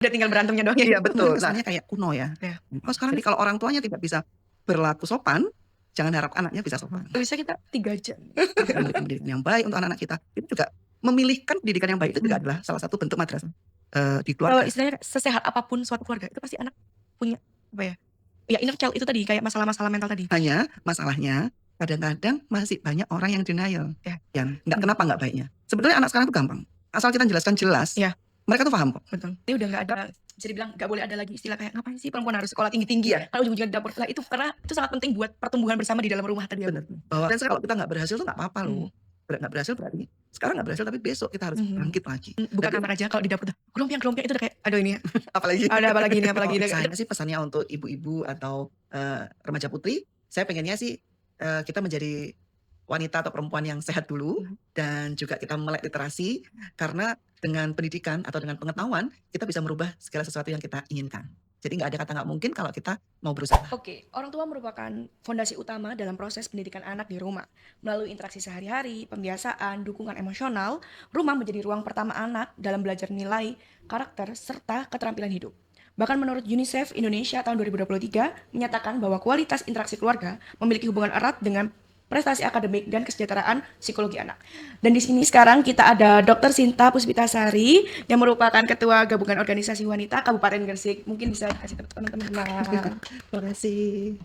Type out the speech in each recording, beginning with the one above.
Udah tinggal berantemnya doang ya. Iya betul, kesannya kayak kuno ya. Iya. Oh sekarang nih kalau orang tuanya tidak bisa berlaku sopan, jangan harap anaknya bisa sopan. Bisa kita 3 jam. Kita memberikan pendidikan yang baik untuk anak-anak kita. Itu juga memilihkan pendidikan yang baik itu juga adalah salah satu bentuk madrasah di Kalau keluarga. istilahnya sesehat apapun suatu keluarga itu pasti anak punya apa ya inner child itu tadi kayak masalah-masalah mental tadi. Hanya masalahnya kadang-kadang masih banyak orang yang denial. Ya. Yang kenapa nggak baiknya. Sebetulnya anak sekarang itu gampang. Asal kita jelaskan jelas, Ya. mereka tuh paham kok. Betul. Ini udah nggak ada, bisa dibilang nggak boleh ada lagi istilah kayak ngapain sih perempuan harus sekolah tinggi-tinggi ya. Kalau ujung-ujungnya di dapur lah itu karena itu sangat penting buat pertumbuhan bersama di dalam rumah tadi ya. Benar. Dan kalau kita nggak berhasil tuh nggak apa-apa loh. Nggak berhasil berarti sekarang nggak berhasil tapi besok kita harus bangkit lagi. Bukan anak aja kalau di dapur gelompiang itu udah kayak aduh ini apalagi ada apalagi ini saya sih pesannya untuk ibu-ibu atau remaja putri, saya pengennya sih kita menjadi wanita atau perempuan yang sehat dulu dan juga kita melek literasi karena dengan pendidikan atau dengan pengetahuan kita bisa merubah segala sesuatu yang kita inginkan. Jadi nggak ada kata nggak mungkin kalau kita mau berusaha. Oke, orang tua merupakan fondasi utama dalam proses pendidikan anak di rumah. Melalui interaksi sehari-hari, pembiasaan, dukungan emosional, rumah menjadi ruang pertama anak dalam belajar nilai, karakter, serta keterampilan hidup. Bahkan menurut UNICEF Indonesia tahun 2023 menyatakan bahwa kualitas interaksi keluarga memiliki hubungan erat dengan prestasi akademik dan kesejahteraan psikologi anak. Dan di sini sekarang kita ada Dr. Sinta Puspitasari yang merupakan Ketua Gabungan Organisasi Wanita Kabupaten Gresik. Mungkin bisa kasih tahu teman-teman. Terima kasih.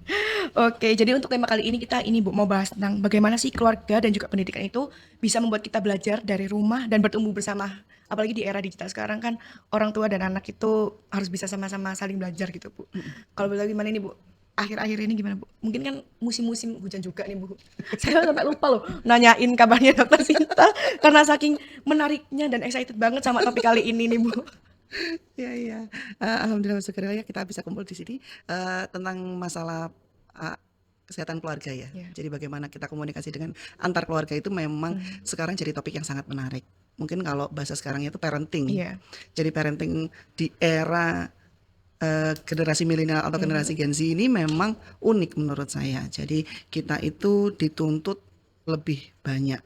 Oke, jadi untuk tema kali ini kita Bu mau bahas tentang bagaimana sih keluarga dan juga pendidikan itu bisa membuat kita belajar dari rumah dan bertumbuh bersama. Apalagi di era digital sekarang kan orang tua dan anak itu harus bisa sama-sama saling belajar gitu, Bu. Kalau boleh gimana ini, Bu? Akhir-akhir ini gimana, Bu? Mungkin kan musim-musim hujan juga nih, Bu. Saya sampai lupa loh nanyain kabarnya Dokter Sinta karena saking menariknya dan excited banget sama topik kali ini nih, Bu. Iya. Alhamdulillah syukurlah ya kita bisa kumpul di sini tentang masalah kesehatan keluarga ya. Jadi bagaimana kita komunikasi dengan antar keluarga itu memang sekarang jadi topik yang sangat menarik. Mungkin kalau bahasa sekarangnya itu parenting. Jadi parenting di era generasi milenial atau generasi Gen Z ini memang unik menurut saya. Jadi kita itu dituntut lebih banyak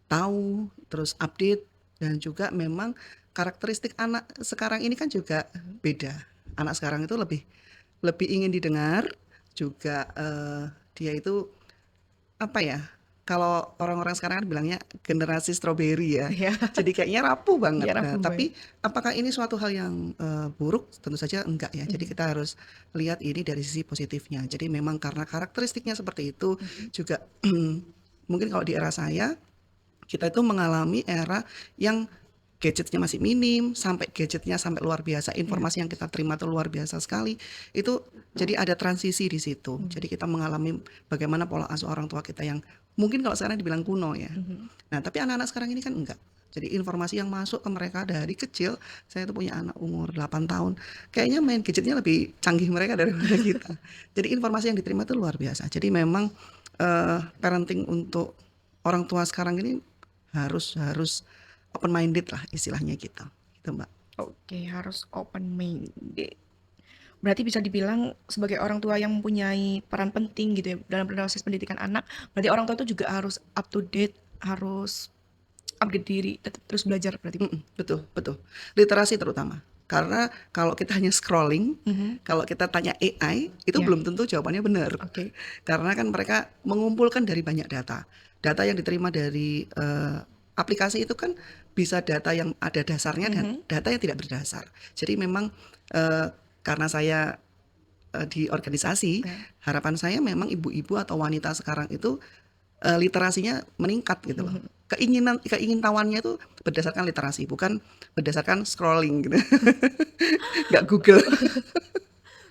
tahu, terus update, dan juga memang karakteristik anak sekarang ini kan juga beda. Anak sekarang itu lebih ingin didengar, juga dia itu apa ya? Kalau orang-orang sekarang kan bilangnya generasi stroberi ya. Jadi kayaknya rapuh banget. Tapi apakah ini suatu hal yang buruk? Tentu saja enggak ya. Jadi kita harus lihat ini dari sisi positifnya. Jadi memang karena karakteristiknya seperti itu juga mungkin kalau di era saya kita itu mengalami era yang gadgetnya masih minim, sampai gadgetnya sampai luar biasa, informasi yang kita terima itu luar biasa sekali. Itu jadi ada transisi di situ. Jadi kita mengalami bagaimana pola asuh orang tua kita yang mungkin kalau sekarang dibilang kuno ya. Nah, tapi anak-anak sekarang ini kan enggak. Jadi informasi yang masuk ke mereka dari kecil, saya tuh punya anak umur 8 tahun, kayaknya main gadgetnya lebih canggih mereka daripada kita. Jadi informasi yang diterima itu luar biasa. Jadi memang parenting untuk orang tua sekarang ini harus open minded lah istilahnya gitu Mbak. Oke, harus open minded. Berarti bisa dibilang sebagai orang tua yang mempunyai peran penting gitu ya dalam proses pendidikan anak, berarti orang tua itu juga harus up to date, harus upgrade diri, tetap terus belajar berarti. Betul. Literasi terutama. Karena kalau kita hanya scrolling, kalau kita tanya AI, itu belum tentu jawabannya benar. Karena kan mereka mengumpulkan dari banyak data. Data yang diterima dari aplikasi itu kan bisa data yang ada dasarnya dan data yang tidak berdasar. Jadi memang karena saya di organisasi, harapan saya memang ibu-ibu atau wanita sekarang itu literasinya meningkat gitu loh. Keingintahuannya itu berdasarkan literasi, bukan berdasarkan scrolling gitu. Nggak Google.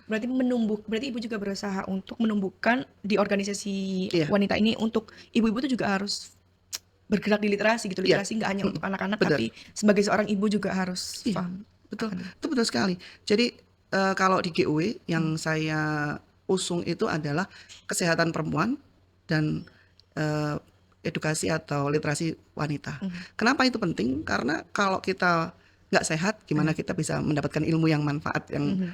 Berarti ibu juga berusaha untuk menumbuhkan di organisasi wanita ini untuk ibu-ibu itu juga harus bergerak di literasi gitu. Literasi nggak hanya untuk anak-anak, tapi sebagai seorang ibu juga harus paham. Betul, itu betul sekali. Jadi kalau di GUW yang saya usung itu adalah kesehatan perempuan dan edukasi atau literasi wanita. Kenapa itu penting? Karena kalau kita nggak sehat, gimana kita bisa mendapatkan ilmu yang manfaat yang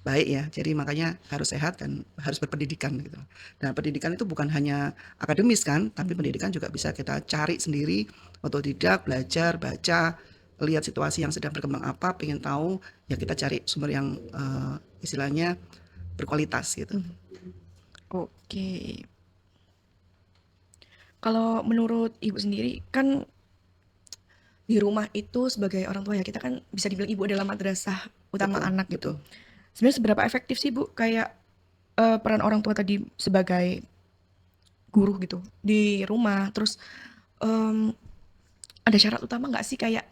baik ya. Jadi makanya harus sehat dan harus berpendidikan gitu. Dan pendidikan itu bukan hanya akademis kan, tapi pendidikan juga bisa kita cari sendiri, otodidak, belajar, baca, lihat situasi yang sedang berkembang apa, pengen tahu, ya kita cari sumber yang istilahnya berkualitas gitu. Oke. Kalau menurut Ibu sendiri, kan di rumah itu sebagai orang tua ya, kita kan bisa dibilang ibu adalah madrasah utama Betul, anak gitu. betul. Sebenarnya seberapa efektif sih Bu, kayak peran orang tua tadi sebagai guru gitu di rumah, terus em, ada syarat utama nggak sih kayak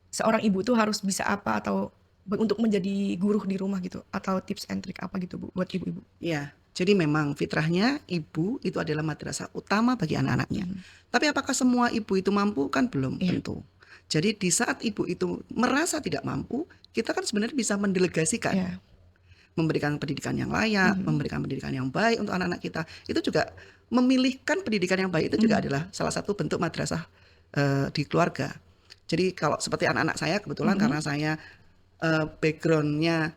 seorang ibu tuh harus bisa apa atau untuk menjadi guru di rumah gitu, atau tips and trick apa gitu Bu buat ibu-ibu? Ya, jadi memang fitrahnya ibu itu adalah madrasah utama bagi anak-anaknya. Tapi apakah semua ibu itu mampu? Kan belum Iya. tentu. Jadi di saat ibu itu merasa tidak mampu, kita kan sebenarnya bisa mendelegasikan, Iya. memberikan pendidikan yang layak, memberikan pendidikan yang baik untuk anak-anak kita. Itu juga memilihkan pendidikan yang baik itu juga adalah salah satu bentuk madrasah di keluarga. Jadi kalau seperti anak-anak saya kebetulan karena saya backgroundnya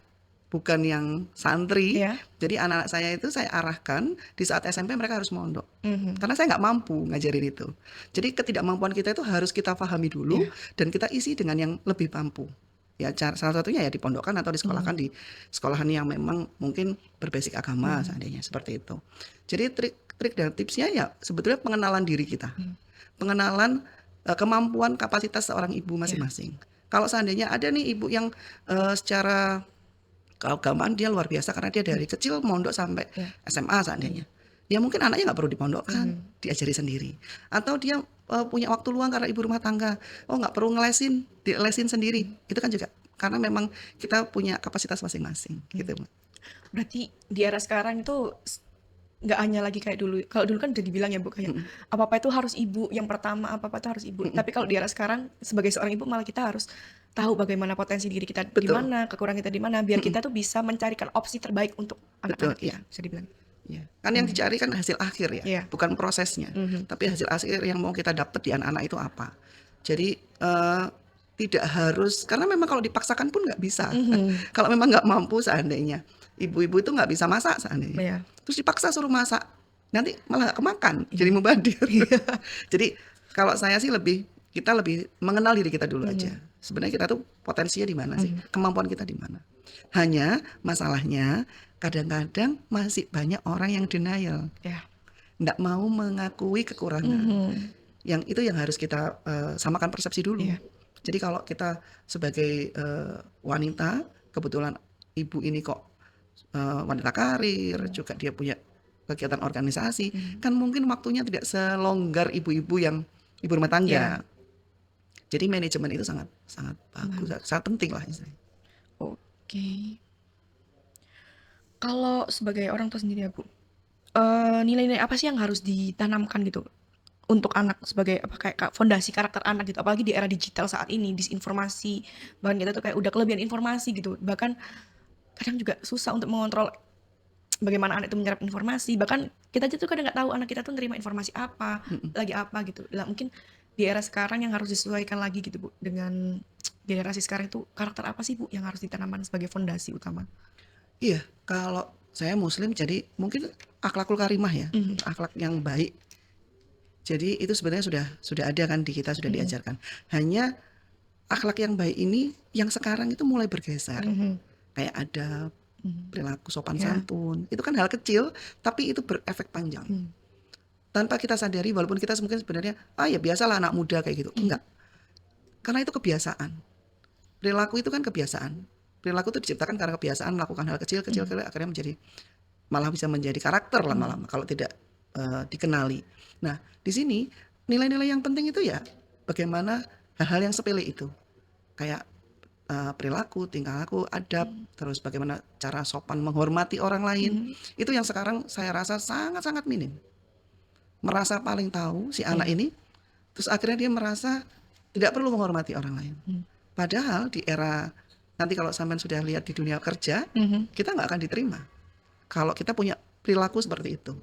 bukan yang santri, Iya. jadi anak-anak saya itu saya arahkan di saat SMP mereka harus mondok. Mhm. Karena saya nggak mampu ngajarin itu. Jadi ketidakmampuan kita itu harus kita pahami dulu Iya. dan kita isi dengan yang lebih mampu. Ya, salah satunya ya dipondokkan atau disekolahkan di sekolahan yang memang mungkin berbasic agama seandainya seperti itu. Jadi trik dan tipsnya ya sebetulnya pengenalan diri kita. Pengenalan kemampuan kapasitas seorang ibu masing-masing. Kalau seandainya ada nih ibu yang secara keagamaan dia luar biasa karena dia dari kecil mondok sampai SMA seandainya. Ya mungkin anaknya nggak perlu dipondokkan, diajari sendiri. Atau dia punya waktu luang karena ibu rumah tangga, oh nggak perlu ngelesin, dilesin sendiri. Itu kan juga karena memang kita punya kapasitas masing-masing, gitu. Berarti di era sekarang itu nggak hanya lagi kayak dulu. Kalau dulu kan udah dibilang ya Bu, kayak apa-apa itu harus ibu yang pertama, apa-apa itu harus ibu. Tapi kalau di era sekarang sebagai seorang ibu malah kita harus tahu bagaimana potensi diri kita di Betul. mana, kekurangan kita di mana, biar kita tuh bisa mencarikan opsi terbaik untuk Betul, anak-anak kita, iya. bisa dibilang. Ya. Kan yang dicari kan hasil akhir ya, Iya. bukan prosesnya. Tapi hasil akhir yang mau kita dapat di anak-anak itu apa. Jadi tidak harus, karena memang kalau dipaksakan pun nggak bisa. Kalau memang nggak mampu seandainya, ibu-ibu itu nggak bisa masak seandainya. Iya. Terus dipaksa suruh masak, nanti malah nggak kemakan, jadi mubadir. Jadi kalau saya sih kita lebih mengenal diri kita dulu aja. Sebenarnya kita tuh potensinya di mana sih, kemampuan kita di mana. Hanya masalahnya kadang-kadang masih banyak orang yang denial, Ya. nggak mau mengakui kekurangan. Yang itu yang harus kita samakan persepsi dulu. Iya. Jadi kalau kita sebagai wanita, kebetulan ibu ini kok wanita karir, juga dia punya kegiatan organisasi, kan mungkin waktunya tidak selonggar ibu-ibu yang ibu rumah tangga. Iya. Jadi manajemen itu sangat sangat bagus, sangat penting lah istilahnya. Oke. Kalau sebagai orang tua sendiri ya Bu, nilai-nilai apa sih yang harus ditanamkan gitu untuk anak sebagai apa kayak fondasi karakter anak gitu, apalagi di era digital saat ini, disinformasi, bahkan kita tuh kayak udah kelebihan informasi gitu, bahkan kadang juga susah untuk mengontrol bagaimana anak itu menyerap informasi, bahkan kita aja tuh kadang nggak tahu anak kita tuh nerima informasi apa, lagi apa gitu. Lah mungkin di era sekarang yang harus disesuaikan lagi gitu Bu, dengan generasi sekarang itu karakter apa sih Bu yang harus ditanamkan sebagai fondasi utama? Iya, kalau saya muslim jadi mungkin akhlakul karimah ya, akhlak yang baik. Jadi itu sebenarnya sudah ada kan di kita, sudah diajarkan. Hanya akhlak yang baik ini yang sekarang itu mulai bergeser. Kayak adab, perilaku sopan santun. Itu kan hal kecil tapi itu berefek panjang. Tanpa kita sadari walaupun kita mungkin sebenarnya ya biasalah anak muda kayak gitu. Enggak. Karena itu kebiasaan. Perilaku itu kan kebiasaan. Perilaku itu diciptakan karena kebiasaan melakukan hal kecil-kecil akhirnya malah bisa menjadi karakter lama-lama kalau tidak dikenali. Nah, di sini nilai-nilai yang penting itu ya bagaimana hal-hal yang sepele itu. Kayak perilaku, tingkah laku, adab, terus bagaimana cara sopan menghormati orang lain. Itu yang sekarang saya rasa sangat-sangat minim. Merasa paling tahu si anak ini, terus akhirnya dia merasa tidak perlu menghormati orang lain. Padahal di era nanti kalau sampean sudah lihat di dunia kerja, kita nggak akan diterima kalau kita punya perilaku seperti itu.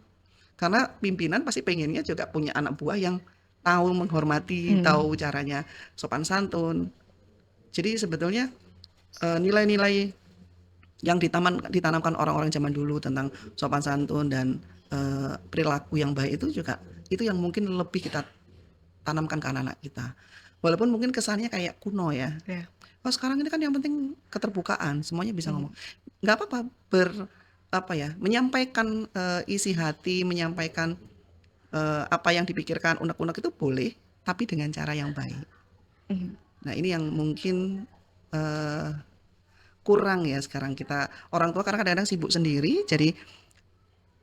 Karena pimpinan pasti pengennya juga punya anak buah yang tahu menghormati, tahu caranya sopan santun. Jadi sebetulnya nilai-nilai yang ditanamkan orang-orang zaman dulu tentang sopan santun dan perilaku yang baik itu juga itu yang mungkin lebih kita tanamkan ke anak-anak kita. Walaupun mungkin kesannya kayak kuno ya. Ya. Oh sekarang ini kan yang penting keterbukaan, semuanya bisa ngomong. Nggak apa-apa menyampaikan isi hati, menyampaikan apa yang dipikirkan unek-unek itu boleh, tapi dengan cara yang baik. Nah ini yang mungkin kurang ya sekarang kita orang tua, karena kadang-kadang sibuk sendiri, jadi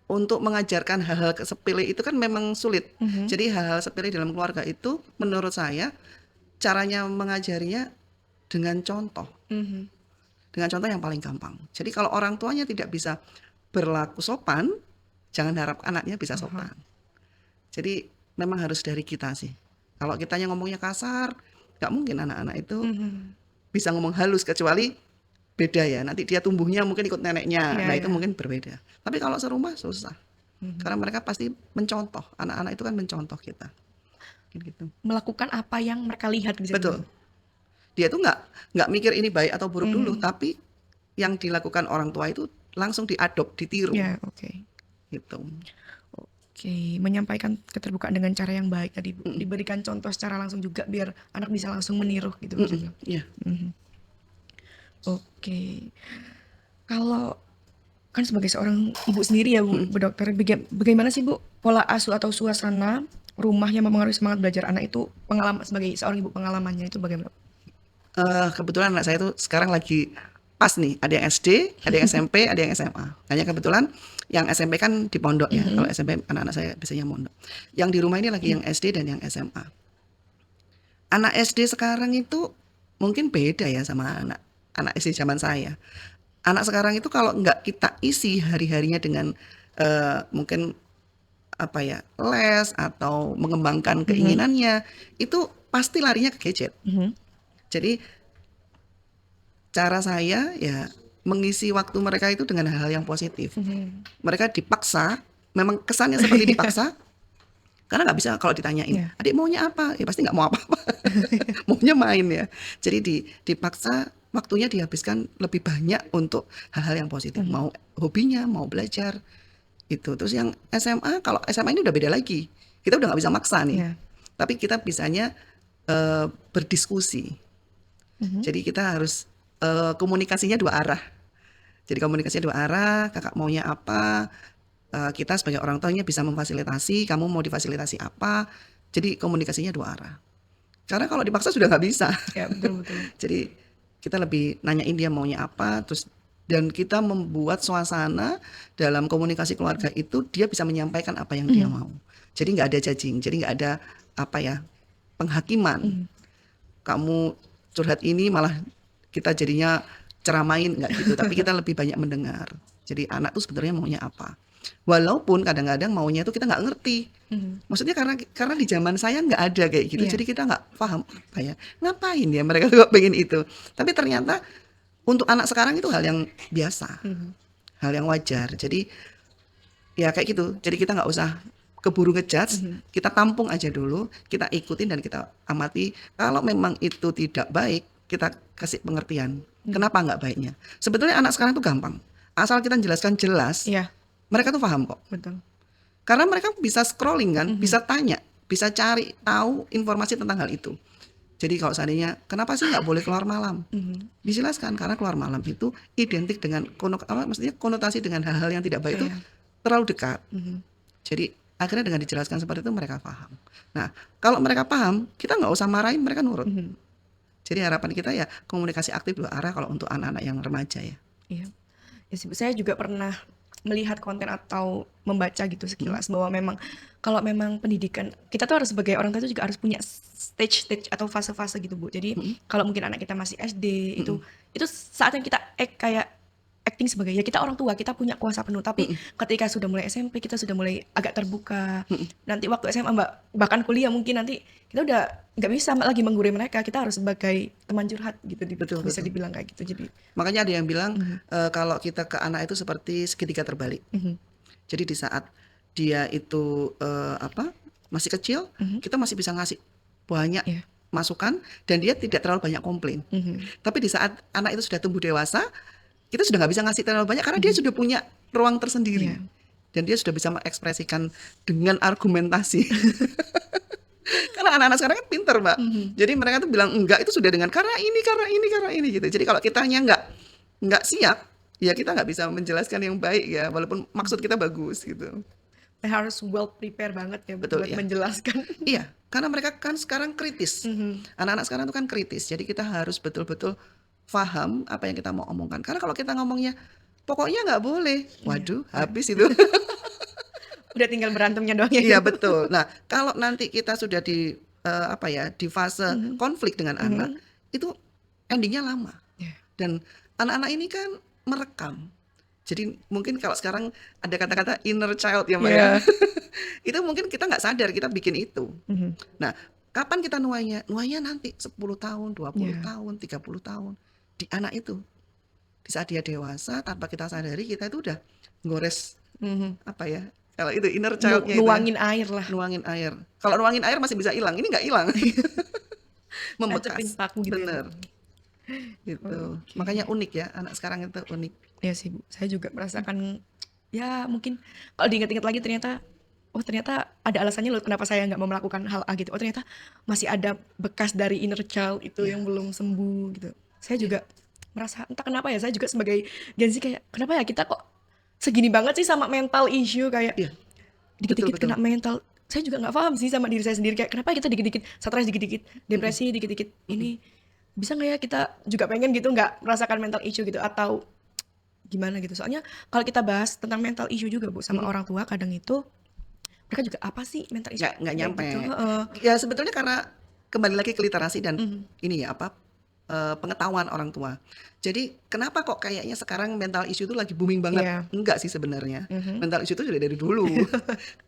untuk mengajarkan hal-hal sepele itu kan memang sulit. Jadi hal-hal sepele dalam keluarga itu menurut saya caranya mengajarinya dengan contoh. Dengan contoh yang paling gampang. Jadi kalau orang tuanya tidak bisa berlaku sopan, jangan harap anaknya bisa sopan. Jadi memang harus dari kita sih. Kalau kitanya ngomongnya kasar, nggak mungkin anak-anak itu bisa ngomong halus, kecuali beda ya. Nanti dia tumbuhnya mungkin ikut neneknya, itu mungkin berbeda. Tapi kalau serumah susah. Karena mereka pasti mencontoh. Anak-anak itu kan mencontoh kita. Gitu. Melakukan apa yang mereka lihat. Betul. Dia tuh nggak mikir ini baik atau buruk dulu, tapi yang dilakukan orang tua itu langsung diadop, ditiru. Ya, oke. Gitu. Oke, menyampaikan keterbukaan dengan cara yang baik tadi, Bu. Diberikan contoh secara langsung juga biar anak bisa langsung meniru gitu. Iya. Oke. Kalau kan sebagai seorang ibu sendiri ya, Bu dokter, bagaimana sih Bu pola asuh atau suasana rumah yang mempengaruhi semangat belajar anak itu, pengalaman sebagai seorang ibu, pengalamannya itu bagaimana? Kebetulan anak saya tuh sekarang lagi pas nih, ada yang SD, ada yang SMP, ada yang SMA. Hanya kebetulan yang SMP kan di pondok ya. Kalau SMP anak-anak saya biasanya mondok. Yang di rumah ini lagi yang SD dan yang SMA. Anak SD sekarang itu mungkin beda ya sama anak SD zaman saya. Anak sekarang itu kalau nggak kita isi hari-harinya dengan mungkin les atau mengembangkan keinginannya, itu pasti larinya ke gadget. Jadi cara saya ya mengisi waktu mereka itu dengan hal-hal yang positif. Mereka dipaksa, memang kesannya seperti dipaksa, karena nggak bisa kalau ditanyain, adik maunya apa? Ya pasti nggak mau apa-apa, maunya main ya. Jadi dipaksa, waktunya dihabiskan lebih banyak untuk hal-hal yang positif, mau hobinya, mau belajar itu. Terus yang SMA, kalau SMA ini udah beda lagi, kita udah nggak bisa maksa nih, tapi kita bisanya berdiskusi. Jadi kita harus komunikasinya dua arah. Jadi komunikasinya dua arah, kakak maunya apa, kita sebagai orang tuanya bisa memfasilitasi, kamu mau difasilitasi apa. Jadi komunikasinya dua arah. Karena kalau dipaksa sudah nggak bisa. Ya, betul. Jadi kita lebih nanyain dia maunya apa, terus dan kita membuat suasana dalam komunikasi keluarga itu dia bisa menyampaikan apa yang dia mau. Jadi nggak ada judging, jadi nggak ada penghakiman. Kamu curhat ini malah kita jadinya ceramain, nggak gitu. Tapi kita lebih banyak mendengar. Jadi anak tuh sebenarnya maunya apa. Walaupun kadang-kadang maunya itu kita nggak ngerti. Maksudnya karena di zaman saya nggak ada kayak gitu. Jadi kita nggak paham ngapain ya mereka kok pengen itu. Tapi ternyata untuk anak sekarang itu hal yang biasa, hal yang wajar. Jadi ya kayak gitu. Jadi kita nggak usah keburu ngejudge, kita tampung aja dulu, kita ikutin dan kita amati. Kalau memang itu tidak baik, kita kasih pengertian. Kenapa nggak baiknya? Sebetulnya anak sekarang itu gampang. Asal kita jelaskan jelas, mereka tuh paham kok. Betul. Karena mereka bisa scrolling kan, bisa tanya, bisa cari tahu informasi tentang hal itu. Jadi kalau seandainya, kenapa sih nggak boleh keluar malam? Dijelaskan, karena keluar malam itu identik dengan konotasi dengan hal-hal yang tidak baik itu terlalu dekat. Jadi akhirnya dengan dijelaskan seperti itu mereka paham. Nah kalau mereka paham, kita nggak usah marahin, mereka nurut. Jadi harapan kita ya komunikasi aktif dua arah kalau untuk anak-anak yang remaja ya. Iya. Ya, saya juga pernah melihat konten atau membaca gitu sekilas bahwa memang kalau memang pendidikan kita tuh harus sebagai orang tua juga harus punya stage atau fase-fase gitu Bu. Jadi kalau mungkin anak kita masih SD itu saatnya kita kayak acting sebagai ya kita orang tua, kita punya kuasa penuh. Tapi ketika sudah mulai SMP kita sudah mulai agak terbuka. Nanti waktu SMA bahkan kuliah mungkin nanti kita udah nggak bisa lagi menggurui mereka. Kita harus sebagai teman curhat gitu, bisa dibilang kayak gitu. Jadi makanya ada yang bilang kalau kita ke anak itu seperti segitiga terbalik. Jadi di saat dia itu masih kecil, kita masih bisa ngasih banyak masukan dan dia tidak terlalu banyak komplain. Tapi di saat anak itu sudah tumbuh dewasa, kita sudah nggak bisa ngasih terlalu banyak karena dia sudah punya ruang tersendiri dan dia sudah bisa mengekspresikan dengan argumentasi. Karena anak-anak sekarang kan pinter, Mbak. Mhm. Jadi mereka tuh bilang enggak itu sudah dengan karena ini, karena ini, karena ini gitu. Jadi kalau kitanya enggak siap, ya kita nggak bisa menjelaskan yang baik ya, walaupun maksud kita bagus gitu. Harus well prepare banget ya Betul buat ya. menjelaskan. Iya, karena mereka kan sekarang kritis. Mhm. Anak-anak sekarang itu kan kritis. Jadi kita harus betul-betul paham apa yang kita mau omongkan. Karena kalau kita ngomongnya pokoknya nggak boleh, Iya, waduh udah habis itu. udah tinggal berantemnya doang ya Iya gitu. betul. Nah, kalau nanti kita sudah di apa ya, di fase Mhm. konflik dengan anak, Mhm. itu endingnya lama. Iya. Dan anak-anak ini kan merekam. Jadi mungkin kalau sekarang ada kata-kata inner child ya Mbak ya. Iya. Itu mungkin kita nggak sadar kita bikin itu. Mhm. Nah, kapan kita nuainya? Nuainya nanti 10 tahun, 20 Iya. tahun, 30 tahun. Di anak itu. Di saat dia dewasa, tanpa kita sadari kita itu udah ngores Mhm. apa ya? Kalau itu inner child-nya itu ya, Nuangin air lah, nuangin air. Kalau nuangin air masih bisa hilang, ini nggak hilang, nancepin membekas. paku gitu ya, Bu. Bener, gitu. Makanya Oke. unik ya, anak sekarang itu unik. Iya sih, Bu, saya juga merasakan, ya mungkin kalau diingat-ingat lagi ternyata, oh ternyata ada alasannya loh kenapa saya nggak mau melakukan hal A gitu. Oh ternyata masih ada bekas dari inner child itu Iya, yang belum sembuh gitu. Saya iya, juga merasa entah kenapa ya, saya juga sebagai Gen Z kayak, kenapa ya kita kok segini banget sih sama mental issue, kayak iya, betul dikit-dikit betul. kena mental. Saya juga nggak paham sih sama diri saya sendiri, kayak kenapa kita dikit-dikit stres, dikit-dikit Mhm, depresi, dikit-dikit mhm, ini. Bisa nggak ya kita juga pengen gitu nggak merasakan mental issue gitu, atau gimana gitu. Soalnya kalau kita bahas tentang mental issue juga Bu sama mhm. orang tua, kadang itu mereka juga apa sih mental issue Nggak kayak nyampe. gitu, heeh. Ya sebetulnya karena kembali lagi ke literasi dan Mhm. ini ya, apa, pengetahuan orang tua. Jadi kenapa kok kayaknya sekarang mental issue itu lagi booming banget? Iya. Enggak sih sebenarnya. Mhm. Mental issue itu sudah dari dulu.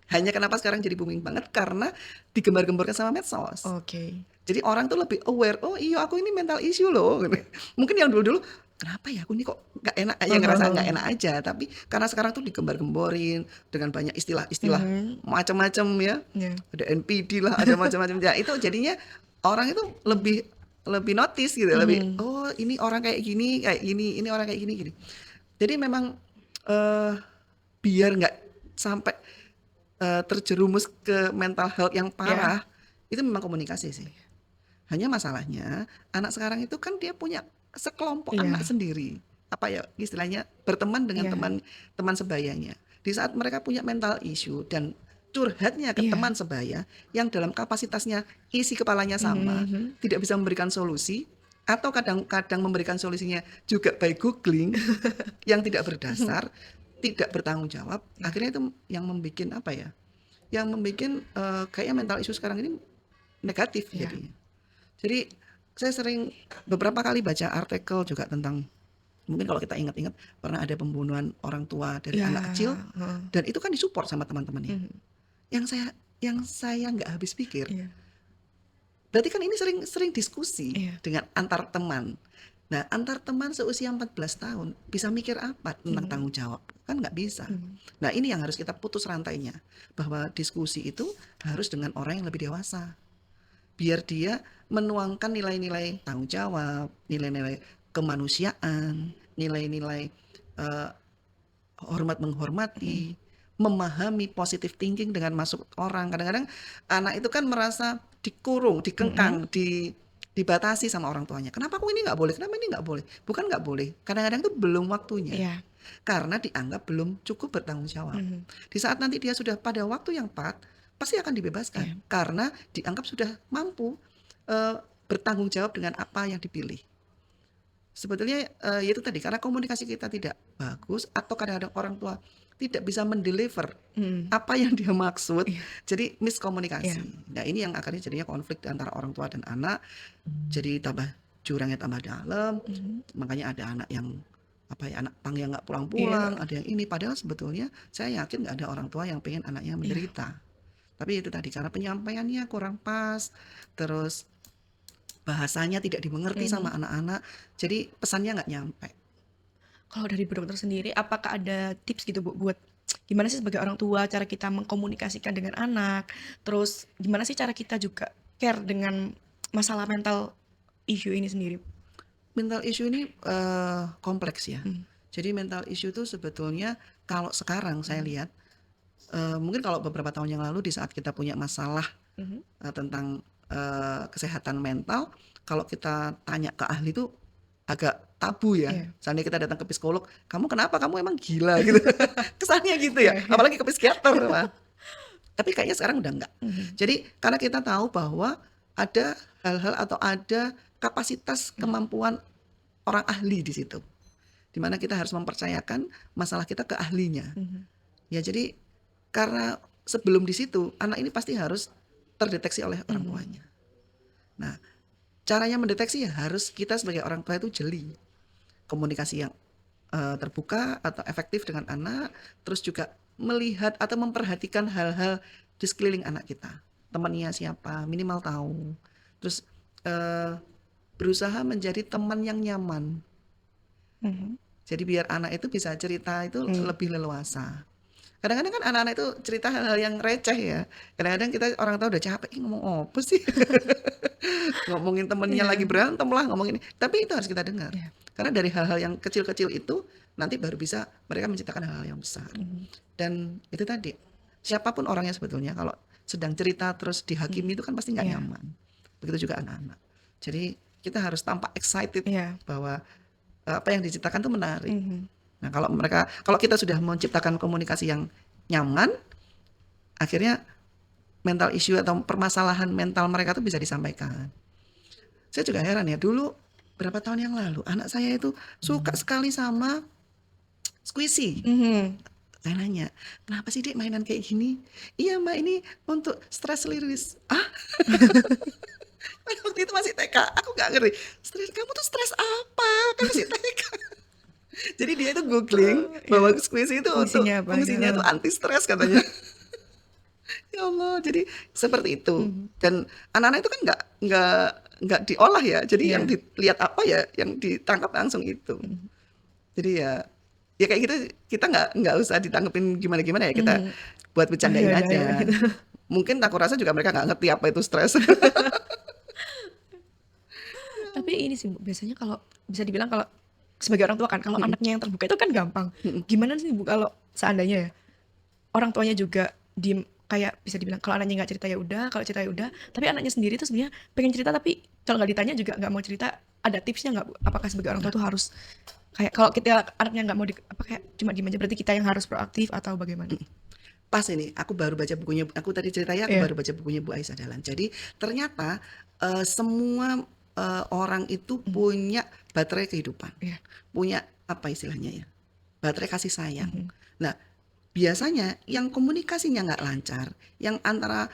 Hanya kenapa sekarang jadi booming banget karena digembar-gemborkan sama medsos. Oke. Jadi orang tuh lebih aware, "Oh iya aku ini mental issue loh." Gitu. Mungkin yang dulu-dulu, "Kenapa ya aku ini kok nggak enak," ya ngerasa nggak enak aja. Tapi karena sekarang tuh digembar-gemborin dengan banyak istilah-istilah Mhm. macam-macam ya. Iya. Ada NPD lah, ada macam-macam. Ya itu jadinya orang itu lebih lebih notice gitu, lebih, Mhm. "Oh ini orang kayak gini, ini orang kayak gini," gini. Jadi memang, eee, biar nggak sampai, terjerumus ke mental health yang Iya. parah, itu memang komunikasi sih. Hanya masalahnya anak sekarang itu kan dia punya sekelompok anak Iya. sendiri, apa ya istilahnya berteman dengan Iya. teman teman sebayanya. Di saat mereka punya mental issue dan curhatnya ke Iya. teman sebaya yang dalam kapasitasnya isi kepalanya Mhm, sama, mhm. tidak bisa memberikan solusi atau kadang-kadang memberikan solusinya juga by googling yang tidak berdasar, tidak bertanggung jawab, Iya. akhirnya itu yang membuat apa ya, yang membuat kayaknya mental issue sekarang ini negatif Iya. jadinya. Jadi saya sering beberapa kali baca artikel juga tentang mungkin kalau kita ingat-ingat pernah ada pembunuhan orang tua dari Iya, anak kecil heeh. dan itu kan disupport sama teman-temannya. Mhm. Yang saya nggak habis pikir, Iya. berarti kan ini sering sering diskusi Iya. dengan antar teman. Nah, antar teman seusia 14 tahun bisa mikir apa tentang Mhm. tanggung jawab? Kan nggak bisa. Mhm. Nah, ini yang harus kita putus rantainya, bahwa diskusi itu harus dengan orang yang lebih dewasa. Biar dia menuangkan nilai-nilai tanggung jawab, nilai-nilai kemanusiaan, nilai-nilai eh, hormat Mhm. menghormati, memahami positive thinking dengan masuk orang. Kadang-kadang anak itu kan merasa dikurung, Mhm. dikengkang, dibatasi sama orang tuanya. Kenapa aku ini nggak boleh? Kenapa ini nggak boleh? Bukan nggak boleh. Kadang-kadang itu belum waktunya. Iya. Karena dianggap belum cukup bertanggung jawab. Mhm. Di saat nanti dia sudah pada waktu yang tepat, pasti akan dibebaskan. Iya. Karena dianggap sudah mampu bertanggung jawab dengan apa yang dipilih. Sebetulnya itu tadi karena komunikasi kita tidak bagus atau kadang-kadang orang tua tidak bisa mendeliver Mhm. apa yang dia maksud, Iya. jadi Iya. miskomunikasi. Nah ini yang akhirnya jadinya konflik antara orang tua dan anak, jadi tambah jurangnya tambah dalam, Mhm. makanya ada anak yang apa ya anak pang yang nggak Iya. pulang-pulang, ada yang ini padahal sebetulnya saya yakin nggak ada orang tua yang pengen anaknya Iya. menderita. Tapi itu tadi karena penyampaiannya kurang pas, terus bahasanya tidak dimengerti Mhm. sama anak-anak, jadi pesannya nggak nyampe. Kalau dari Bu dokter sendiri, apakah ada tips gitu Bu, buat gimana sih sebagai orang tua cara kita mengkomunikasikan dengan anak, terus gimana sih cara kita juga care dengan masalah mental issue ini sendiri? Mental issue ini kompleks ya. Mhm. Jadi mental issue itu sebetulnya kalau sekarang saya Mhm. lihat, mungkin kalau beberapa tahun yang lalu di saat kita punya masalah Mhm. tentang kesehatan mental. Kalau kita tanya ke ahli itu agak tabu ya. Iya. Seandainya kita datang ke psikolog, kamu kenapa? Kamu emang gila gitu. Kesannya gitu ya. Iya iya. Apalagi ke psikiater, Wah. Tapi kayaknya sekarang udah enggak. Mhm. Jadi karena kita tahu bahwa ada hal-hal atau ada kapasitas Mhm. kemampuan orang ahli di situ. Di mana kita harus mempercayakan masalah kita ke ahlinya. Mhm. Ya jadi karena sebelum di situ anak ini pasti harus terdeteksi oleh orang Mhm. tuanya. Nah, caranya mendeteksi ya harus kita sebagai orang tua itu jeli. Komunikasi yang terbuka atau efektif dengan anak, terus juga melihat atau memperhatikan hal-hal di sekeliling anak kita. Temannya siapa, minimal tahu. Terus eh, berusaha menjadi teman yang nyaman. Mhm. Jadi biar anak itu bisa cerita itu Mmm. lebih leluasa. Kadang-kadang kan anak-anak itu cerita hal-hal yang receh ya. Kadang-kadang kita orang tua udah capek, "Ih, ngomong apa sih?" Ngomongin temennya lagi Iya. berantem lah, ngomongin ini. Tapi itu harus kita dengar. Iya. Karena dari hal-hal yang kecil-kecil itu nanti baru bisa mereka menciptakan hal-hal yang besar. Mhm. Dan itu tadi, siapapun orangnya sebetulnya kalau sedang cerita terus Mhm. dihakimi itu kan pasti nggak Iya. nyaman. Begitu juga anak-anak. Jadi kita harus tampak excited Iya. bahwa apa yang diciptakan itu menarik. Mhm. Nah, kalau kita sudah menciptakan komunikasi yang nyaman, akhirnya mental issue atau permasalahan mental mereka tuh bisa disampaikan. Saya juga heran ya, dulu berapa tahun yang lalu anak saya itu suka sekali sama squishy. Mhm. Saya nanya, "Kenapa sih, Dek, mainan kayak gini?" "Iya, Mbak, ini untuk stress release." Ah, waktu itu masih TK, aku nggak ngerti. Stres, kamu tuh stres apa? Kan masih TK. Jadi dia itu googling Oh, iya. bahwa squishy itu untuk Fungsinya apa ya? fungsinya itu anti stres katanya. Ya Allah, jadi seperti itu. Mhm. Dan anak-anak itu kan nggak diolah ya. Jadi yang Iya. dilihat apa ya, yang ditangkap langsung itu. Mhm. Jadi ya kayak gitu kita nggak usah ditanggepin gimana-gimana ya. Kita Mhm. buat Oh, ya bercandain udah ya aja. gitu. Mungkin aku rasa juga mereka nggak ngerti apa itu stres. Ya Tapi Allah. ini sih Bu, biasanya kalau bisa dibilang kalau sebagai orang tua kan, kalau Mhm, anaknya yang terbuka itu kan gampang. mhm. Gimana sih Bu kalau seandainya ya, orang tuanya juga diem, kayak bisa dibilang kalau anaknya nggak cerita ya udah, kalau cerita ya udah, tapi anaknya sendiri tuh sebenarnya pengen cerita tapi kalau nggak ditanya juga nggak mau cerita, ada tipsnya nggak Bu? Apakah sebagai orang tua tuh harus kayak kalau kita anaknya nggak mau apa kayak cuma diem aja berarti kita yang harus proaktif atau bagaimana? Pas ini, aku baru baca bukunya, aku tadi ceritanya aku Iya. baru baca bukunya Bu Aisyah Dahlan. Jadi ternyata semua orang itu Mhm. punya baterai kehidupan, Iya. punya apa istilahnya ya, baterai kasih sayang. Mhm. Nah, biasanya yang komunikasinya nggak lancar, yang antara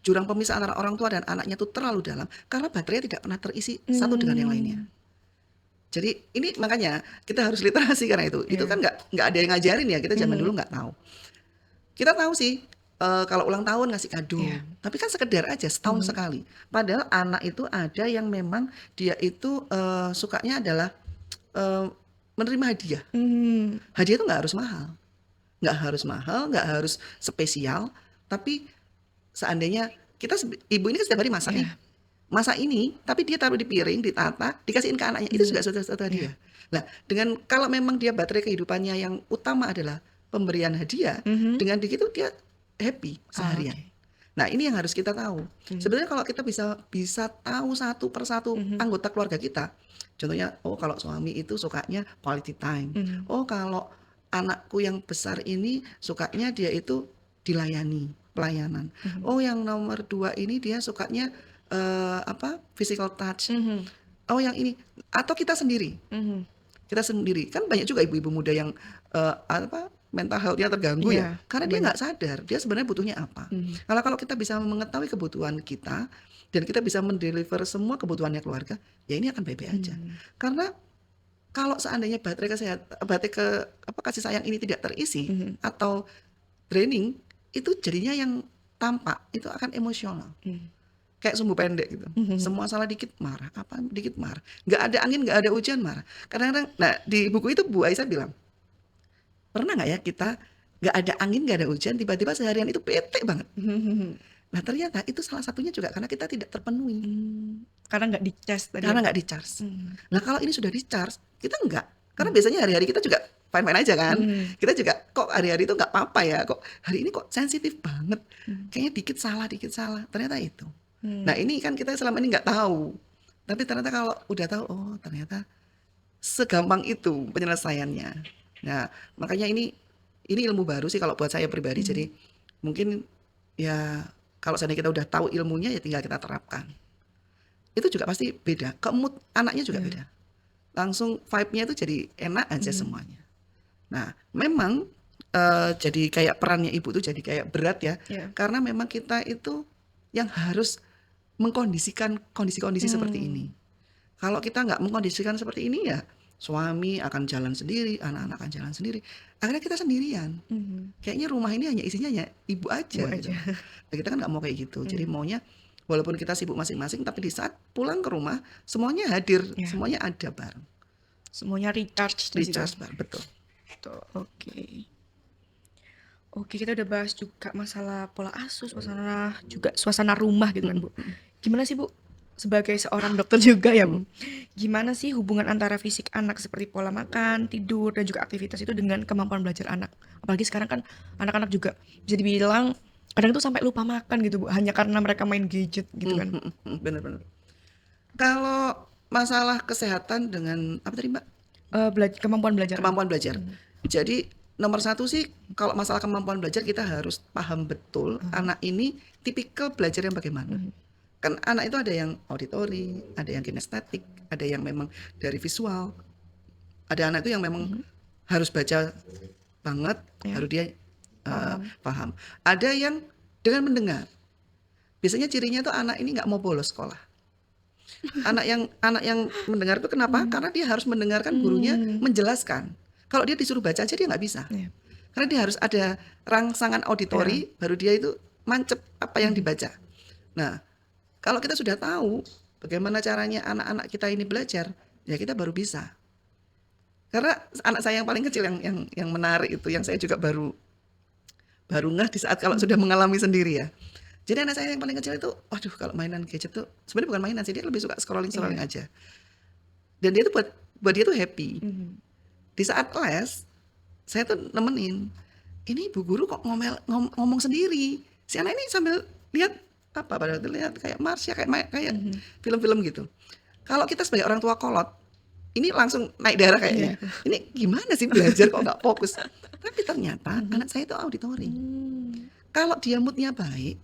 jurang pemisah antara orang tua dan anaknya itu terlalu dalam, karena baterainya tidak pernah terisi satu dengan yang lainnya. Mmm. Jadi ini makanya kita harus literasi karena itu Iya. kan nggak ada yang ngajarin ya, kita zaman Mhm. dulu nggak tahu. Kita tahu sih, kalau ulang tahun ngasih kado, Iya. tapi kan sekedar aja setahun Mhm. sekali. Padahal anak itu ada yang memang dia itu, sukanya adalah, eee, menerima hadiah. Mmm. Hadiah itu nggak harus mahal, nggak harus spesial, tapi seandainya kita ibu ini kan setiap hari masak nih, Iya. masak ini, tapi dia taruh di piring, ditata, dikasihin ke anaknya, itu Mmm. juga suatu Iya. hadiah. Nah, dengan kalau memang dia baterai kehidupannya yang utama adalah pemberian hadiah, Mhm. dengan begitu dia happy Oh, seharian. oke. Nah, ini yang harus kita tahu. Mmm. Sebenarnya kalau kita bisa bisa tahu satu persatu Mhm. anggota keluarga kita, contohnya, oh kalau suami itu sukanya quality time. Mhm. Oh kalau anakku yang besar ini sukanya dia itu dilayani, pelayanan. Mhm. Oh yang nomor 2 ini dia sukanya apa, physical touch. Mhm. Oh yang ini, atau Mhm. kita sendiri. Kan banyak juga ibu-ibu muda yang, apa, mental health-nya terganggu ya, Iya, karena dia banyak. nggak sadar, dia sebenarnya butuhnya apa. Mhm. Kalau kita bisa mengetahui kebutuhan kita, dan kita bisa mendeliver semua kebutuhannya keluarga, ya ini akan baik-baik aja. Mmm. Karena kalau seandainya baterai kasih sayang ini tidak terisi, Mhm. atau draining, itu jadinya yang tampak, itu akan emosional. Mmm. Kayak sumbu pendek gitu. Mhm. Semua salah dikit marah, apa dikit marah. Nggak ada angin, nggak ada hujan marah. Kadang-kadang, nah di buku itu Bu Aisyah bilang, pernah nggak ya kita nggak ada angin, nggak ada hujan, tiba-tiba seharian itu bete banget. Mhm. Nah ternyata itu salah satunya juga karena kita tidak terpenuhi, Mmm. Karena nggak di-cas tadi ya, karena Bu? nggak di-charge. Mhm. Nah kalau ini sudah di-charge, kita enggak. Karena Mhm. biasanya hari-hari kita juga fine-fine aja kan. Mhm. Kita juga kok hari-hari itu nggak apa-apa ya, kok hari ini kok sensitif banget. Kayaknya dikit salah. Ternyata itu. Nah, ini kan kita selama ini nggak tahu. Tapi ternyata kalau udah tahu, oh ternyata segampang itu penyelesaiannya. Nah, makanya ini ilmu baru sih kalau buat saya pribadi. Jadi mungkin ya kalau seandainya kita udah tahu ilmunya ya tinggal kita terapkan. Itu juga pasti beda. Mood anaknya juga beda. Langsung vibe-nya itu jadi enak aja semuanya. Nah, memang jadi kayak perannya ibu tuh jadi kayak berat ya. Karena memang kita itu yang harus mengkondisikan kondisi-kondisi seperti ini. Kalau kita nggak mengkondisikan seperti ini ya suami akan jalan sendiri, anak-anak akan jalan sendiri. Akhirnya kita sendirian. Kayaknya rumah ini hanya isinya hanya ibu aja. Gitu. Nah, kita kan nggak mau kayak gitu. Jadi maunya walaupun kita sibuk masing-masing, tapi di saat pulang ke rumah semuanya hadir, semuanya ada bareng. Semuanya recharge bareng, betul. Oke. Oke, kita udah bahas juga masalah pola asuh, suasana rumah gitu kan, Bu. Gimana sih, Bu? Sebagai seorang dokter juga ya, Bu. Gimana sih hubungan antara fisik anak seperti pola makan, tidur, dan juga aktivitas itu dengan kemampuan belajar anak? Apalagi sekarang kan anak-anak juga bisa dibilang kadang tuh sampai lupa makan gitu, Bu, hanya karena mereka main gadget gitu kan. Benar-benar. Kalau masalah kesehatan dengan apa tadi, Mbak? Kemampuan belajar. Jadi nomor satu sih kalau masalah kemampuan belajar kita harus paham betul anak ini tipikal belajar yang bagaimana. Kan anak itu ada yang auditori, ada yang kinestetik, ada yang memang dari visual. Ada anak itu yang memang harus baca banget, baru dia paham. Ada yang dengan mendengar. Biasanya cirinya tuh anak ini nggak mau bolos sekolah. Anak yang mendengar itu kenapa? Karena dia harus mendengarkan gurunya menjelaskan. Kalau dia disuruh baca aja dia nggak bisa. Karena dia harus ada rangsangan auditori, baru dia itu mancep apa yang dibaca. Nah, kalau kita sudah tahu bagaimana caranya anak-anak kita ini belajar, ya kita baru bisa. Karena anak saya yang paling kecil yang menarik itu, yang saya juga baru ngeh di saat kalau sudah mengalami sendiri ya. Jadi anak saya yang paling kecil itu, waduh kalau mainan gadget tuh sebenarnya bukan mainan sih, dia lebih suka scrolling aja. Dan dia tuh buat dia tuh happy. Di saat les, saya tuh nemenin. Ini ibu guru kok ngomong sendiri. Si anak ini sambil lihat apa pada waktu lihat kayak Marsha, kayak film-film gitu. Kalau kita sebagai orang tua kolot, ini langsung naik darah kayaknya. Ini gimana sih belajar kok nggak fokus? Tapi ternyata anak saya itu auditori. Kalau dia moodnya baik,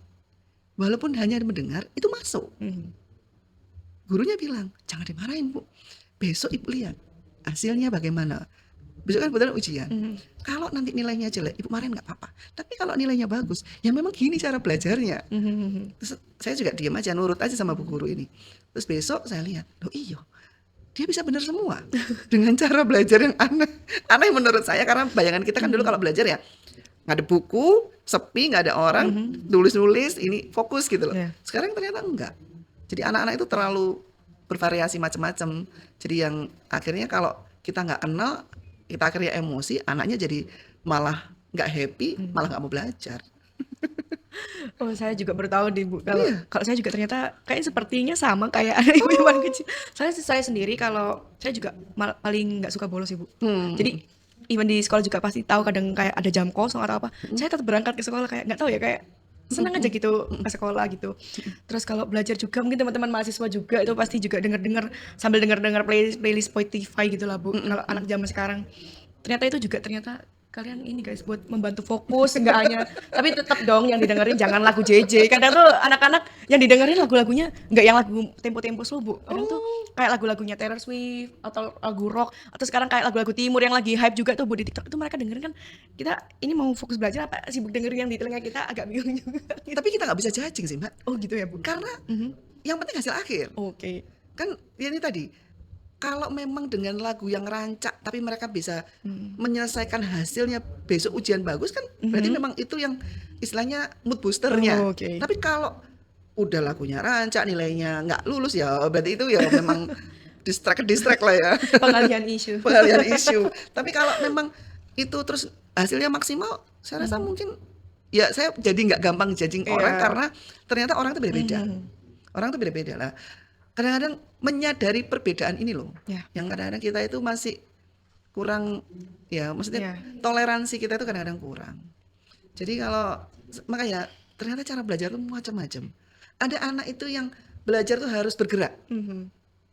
walaupun hanya mendengar, itu masuk. Gurunya bilang, jangan dimarahin Bu. Besok Ibu lihat hasilnya bagaimana. Besok kan betul ujian. Kalau nanti nilainya jelek, Ibu marahin nggak apa-apa. Tapi kalau nilainya bagus, ya memang gini cara belajarnya. Terus saya juga diam aja, nurut aja sama Bu Guru ini. Terus besok saya lihat, loh iya, dia bisa benar semua. Dengan cara belajar yang aneh menurut saya. Karena bayangan kita kan dulu kalau belajar ya, nggak ada buku, sepi, nggak ada orang, nulis-nulis, ini fokus gitu loh. Sekarang ternyata enggak. Jadi anak-anak itu terlalu bervariasi macam-macam. Jadi yang akhirnya kalau kita nggak kenal, kita akhirnya emosi, anaknya jadi malah nggak happy, malah nggak mau belajar. Oh, saya juga baru tahu deh, Bu. Kalau saya juga ternyata kayak sepertinya sama kayak anak ibu yang paling kecil. Saya sendiri kalau saya juga paling nggak suka bolos sih, Bu. Jadi even di sekolah juga pasti tahu kadang kayak ada jam kosong atau apa. Saya tetap berangkat ke sekolah kayak nggak tahu ya, kayak senang aja gitu ke sekolah gitu. Terus kalau belajar juga mungkin teman-teman mahasiswa juga itu pasti juga denger sambil denger playlist Spotify gitu lah, Bu. Kalau anak zaman sekarang ternyata itu juga kalian ini guys buat membantu fokus, nggak hanya tapi tetap dong yang didengerin jangan lagu JJ. Kadang tuh anak-anak yang didengerin lagu-lagunya nggak yang lagu tempo-tempo slow, Bu. Kadang tuh kayak lagu-lagunya Taylor Swift atau lagu rock, atau sekarang kayak lagu-lagu timur yang lagi hype juga tuh, Bu, di TikTok. Itu mereka dengerin kan, kita ini mau fokus belajar apa sibuk dengerin yang di telinga kita, agak bingung juga. Tapi kita nggak bisa judging sih, Mbak. Oh gitu ya, Bu. Karena yang penting hasil akhir. Oke. Kan ya ini tadi, kalau memang dengan lagu yang rancak tapi mereka bisa menyelesaikan hasilnya besok ujian bagus kan, berarti memang itu yang istilahnya mood boosternya. Tapi kalau udah lagunya rancak, nilainya nggak lulus, ya berarti itu ya memang distract lah ya. Pengalihan isu. Tapi kalau memang itu terus hasilnya maksimal, saya rasa mungkin ya saya jadi nggak gampang judging orang, karena ternyata orang itu beda-beda. Orang itu beda-beda lah. Kadang-kadang menyadari perbedaan ini loh, yang kadang-kadang kita itu masih kurang, ya maksudnya Iya. toleransi kita itu kadang-kadang kurang. Jadi kalau makanya ternyata cara belajar itu macam-macam. Ada anak itu yang belajar tuh harus bergerak, Sambil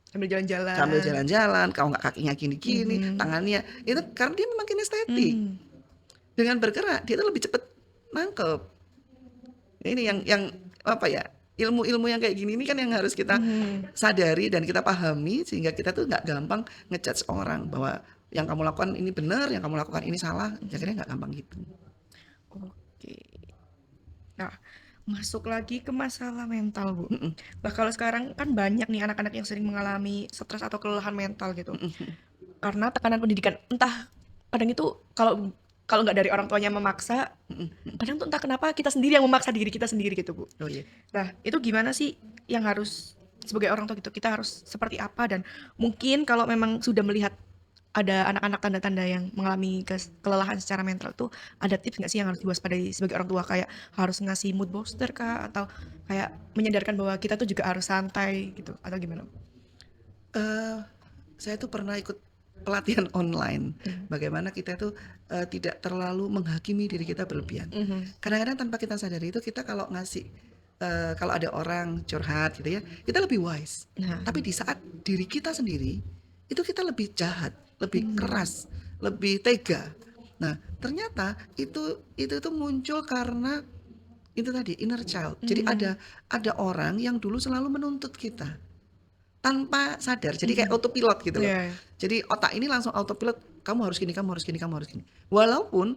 sambil jalan-jalan. jalan-jalan, kalau nggak kakinya gini-gini, Mhm. tangannya itu karena dia memang kinestetik. Mhm. Dengan bergerak dia tuh lebih cepat nangkep. Ini yang apa ya? Ilmu-ilmu yang kayak gini ini kan yang harus kita Mhm. sadari dan kita pahami sehingga kita tuh nggak gampang ngejudge orang bahwa yang kamu lakukan ini benar, yang kamu lakukan ini salah. Jadi nggak gampang gitu. Oke. Nah, masuk lagi ke masalah mental, Bu. Mm-mm, Nah, kalau sekarang kan banyak nih anak-anak yang sering mengalami stres atau kelelahan mental gitu. mm-mm, Karena tekanan pendidikan, entah kadang itu kalau kalau nggak dari orang tuanya memaksa, mm-mm. kadang tuh entah kenapa kita sendiri yang memaksa diri kita sendiri gitu, Bu. Oh iya. Nah, itu gimana sih yang harus sebagai orang tua gitu, kita harus seperti apa dan mungkin kalau memang sudah melihat ada anak-anak tanda-tanda yang mengalami kelelahan secara mental tuh ada tips nggak sih yang harus diwaspadai sebagai orang tua kayak harus ngasih mood booster kah atau kayak menyadarkan bahwa kita tuh juga harus santai gitu atau gimana? Eh, saya tuh pernah ikut pelatihan online. Mhm. Bagaimana kita tuh tidak terlalu menghakimi diri kita berlebihan. Mhm. Kadang-kadang tanpa kita sadari itu kita kalau ngasih kalau ada orang curhat gitu ya, kita lebih wise. Nah, Tapi di saat diri kita sendiri itu kita lebih jahat, lebih mhm. keras, lebih tega. Nah, ternyata itu tuh muncul karena itu tadi inner child. Jadi Mhm. ada orang yang dulu selalu menuntut kita tanpa sadar. Jadi kayak Mhm. autopilot gitu loh. Iya. Jadi otak ini langsung autopilot, kamu harus gini, kamu harus gini, kamu harus gini. Walaupun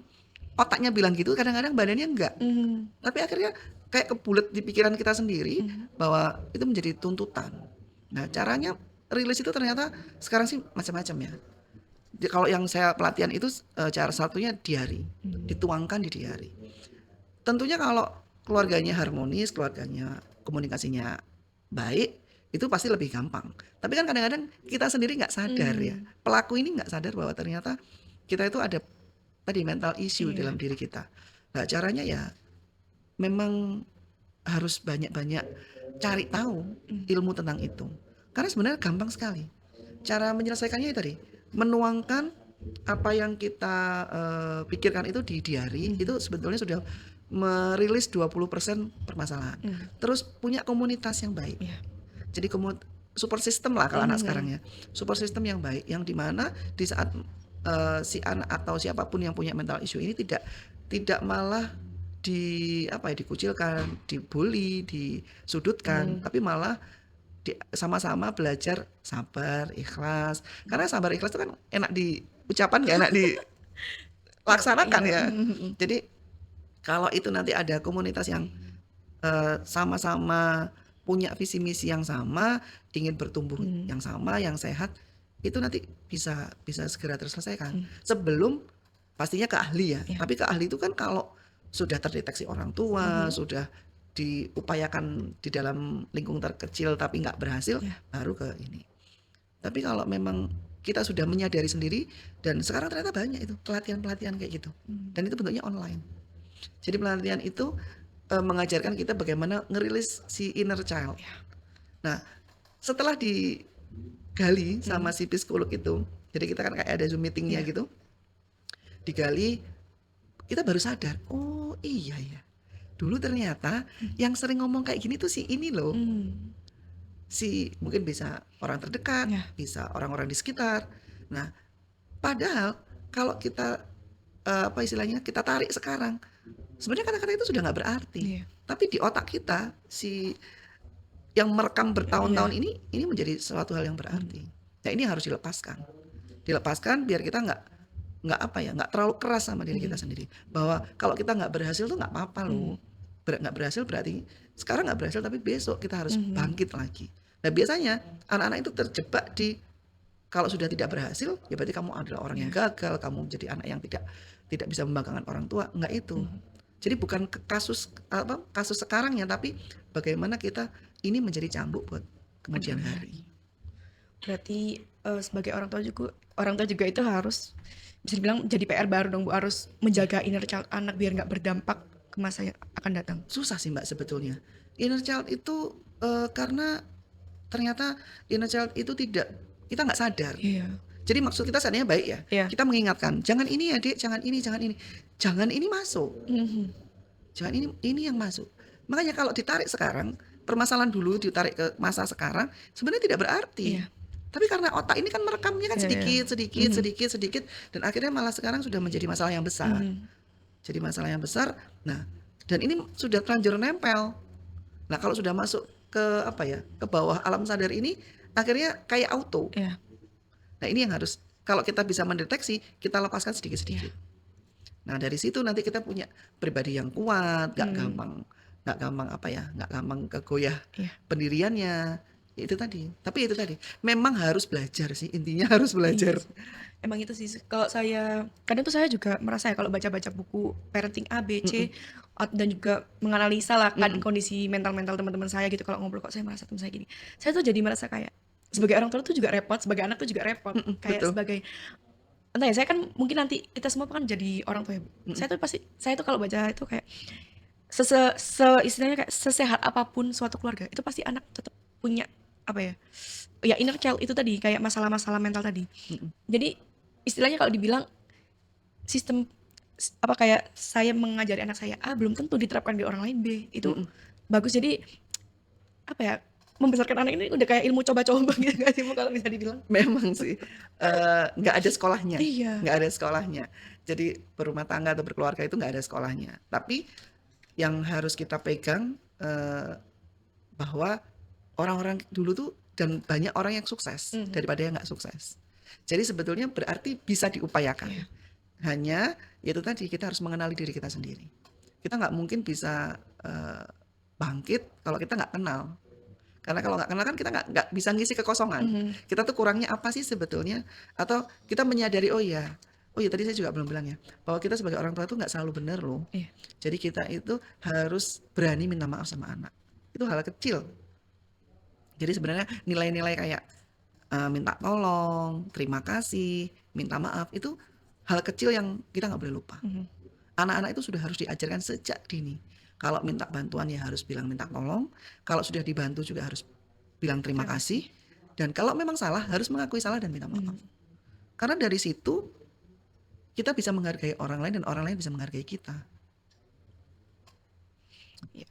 otaknya bilang gitu, kadang-kadang badannya enggak. Mhm. Tapi akhirnya kayak kebulet di pikiran kita sendiri Mhm. bahwa itu menjadi tuntutan. Nah, caranya rilis itu ternyata sekarang sih macam-macam ya. Kalau yang saya pelatihan itu cara satunya diary, Mhm. dituangkan di diary. Tentunya kalau keluarganya harmonis, keluarganya komunikasinya baik, itu pasti lebih gampang. Tapi kan kadang-kadang kita sendiri nggak sadar ya, Mhm. pelaku ini nggak sadar bahwa ternyata kita itu ada tadi mental issue Iya. dalam diri kita. Nah, caranya ya memang harus banyak-banyak cari tahu Mhm. ilmu tentang itu. Karena sebenarnya gampang sekali. Cara menyelesaikannya itu tadi, menuangkan apa yang kita pikirkan itu di diary, Mhm. itu sebetulnya sudah merilis 20% permasalahan. Mhm. Terus punya komunitas yang baik. Iya. Jadi support system lah kalau anak sekarang Mhm. ya. Support system yang baik yang dimana di saat si anak atau siapapun yang punya mental issue ini tidak malah dikucilkan, dibully, disudutkan, Mhm. tapi malah sama-sama belajar sabar, ikhlas. Karena sabar ikhlas itu kan enak diucapan, nggak enak Ya, iya. dilaksanakan ya. Mhm. Mhm. Jadi kalau itu nanti ada komunitas yang sama-sama punya visi misi yang sama, ingin bertumbuh Mhm. yang sama, yang sehat, itu nanti bisa bisa segera terselesaikan. Mhm. Sebelum pastinya ke ahli ya. Iya. Tapi ke ahli itu kan kalau sudah terdeteksi orang tua, Mhm. sudah diupayakan di dalam lingkung terkecil tapi nggak berhasil, Iya. baru ke ini. Tapi kalau memang kita sudah menyadari sendiri dan sekarang ternyata banyak itu pelatihan-pelatihan kayak gitu. Mhm. Dan itu bentuknya online. Jadi pelatihan itu mengajarkan kita bagaimana ngerilis si inner child. Iya. Nah, setelah digali sama Mhm. si psikolog itu, jadi kita kan kayak ada Zoom meetingnya Iya. gitu, digali, kita baru sadar, oh iya ya, dulu ternyata yang sering ngomong kayak gini tuh si ini loh, Mhm. si mungkin bisa orang terdekat, Iya. bisa orang-orang di sekitar. Nah, padahal kalau kita apa istilahnya kita tarik sekarang, sebenarnya kata-kata itu sudah nggak berarti. Iya. Tapi di otak kita si yang merekam bertahun-tahun Iya. ini menjadi suatu hal yang berarti. Mhm. Nah ini harus dilepaskan biar kita nggak apa ya nggak terlalu keras sama diri kita Mhm. sendiri. Bahwa kalau kita nggak berhasil tuh nggak apa-apa Mhm. loh. Nggak berhasil berarti sekarang nggak berhasil tapi besok kita harus Mhm. bangkit lagi. Nah biasanya anak-anak itu terjebak di kalau sudah tidak berhasil ya berarti kamu adalah orang yang Iya. gagal, kamu menjadi anak yang tidak bisa membanggakan orang tua, nggak itu. Mhm. Jadi bukan kasus sekarangnya tapi bagaimana kita ini menjadi cambuk buat kemudian Kemudian hari. hari. Berarti sebagai orang tua juga itu harus bisa dibilang jadi PR baru dong Bu, harus Iya, menjaga inner child anak biar nggak berdampak ke masa yang akan datang. susah sih Mbak sebetulnya. Inner child itu karena ternyata inner child itu kita nggak sadar. Iya. Jadi maksud kita seandainya baik ya, Iya. kita mengingatkan, "Jangan ini ya, Dek, jangan ini jangan ini." Jangan ini masuk, Mhm. jangan ini yang masuk. Makanya kalau ditarik sekarang, permasalahan dulu ditarik ke masa sekarang, sebenarnya tidak berarti. Iya. Tapi karena otak ini kan merekamnya kan Iya iya. sedikit, sedikit, Mhm. sedikit, sedikit, dan akhirnya malah sekarang sudah menjadi masalah yang besar. Mhm. Jadi masalah yang besar, nah, dan ini sudah terlanjur nempel. Nah, kalau sudah masuk ke apa ya, ke bawah alam sadar ini, akhirnya kayak auto. Iya. Nah, ini yang harus kalau kita bisa mendeteksi, kita lepaskan Iya. sedikit-sedikit. Nah, dari situ nanti kita punya pribadi yang kuat, nggak gampang apa ya, nggak gampang kegoyah Iya. pendiriannya. Ya itu tadi. Tapi itu tadi, memang harus belajar sih, intinya harus belajar. Iya sih. Emang itu sih, kalau saya kadang tuh saya juga merasa ya kalau baca-baca buku parenting A, B, Mhm, C, dan juga menganalisa lah kan mhm, kondisi mental-mental teman-teman saya gitu, kalau ngobrol kok saya merasa teman saya gini. Saya tuh jadi merasa kayak sebagai orang tua tuh juga repot, sebagai anak tuh juga repot. mhm, Kayak betul. sebagai entah ya, saya kan mungkin nanti kita semua kan jadi orang tua ya, Bu. Mhm, Saya tuh kalau baca itu kayak istilahnya kayak sesehat apapun suatu keluarga, itu pasti anak tetap punya apa ya? Ya inner child itu tadi, kayak masalah-masalah mental tadi. mhm, Jadi istilahnya kalau dibilang sistem apa kayak saya mengajari anak saya A belum tentu diterapkan di orang lain B. Itu mhm. bagus. Jadi apa ya? Membesarkan anak ini udah kayak ilmu coba-coba gitu nggak sih Bu kalau bisa dibilang? Memang sih, nggak ada sekolahnya, Iya. nggak ada sekolahnya. Jadi berumah tangga atau berkeluarga itu nggak ada sekolahnya. Tapi yang harus kita pegang, bahwa orang-orang dulu tuh dan banyak orang yang sukses Mhm. daripada yang nggak sukses. Jadi sebetulnya berarti bisa diupayakan. Iya. Hanya itu tadi kita harus mengenali diri kita sendiri. Kita nggak mungkin bisa bangkit kalau kita nggak kenal. Karena kalau nggak kenal kan kita nggak bisa ngisi kekosongan. Mhm. Kita tuh kurangnya apa sih sebetulnya? Atau kita menyadari oh ya tadi saya juga belum bilang ya, bahwa kita sebagai orang tua itu nggak selalu benar loh. Iya. Jadi kita itu harus berani minta maaf sama anak. Itu hal kecil. Jadi sebenarnya nilai-nilai kayak minta tolong, terima kasih, minta maaf itu hal kecil yang kita nggak boleh lupa. Mhm. Anak-anak itu sudah harus diajarkan sejak dini. Kalau minta bantuan ya harus bilang minta tolong, kalau sudah dibantu juga harus bilang terima Terima kasih. kasih, dan kalau memang salah harus mengakui salah dan minta maaf. Mhm. Karena dari situ kita bisa menghargai orang lain dan orang lain bisa menghargai kita. Iya.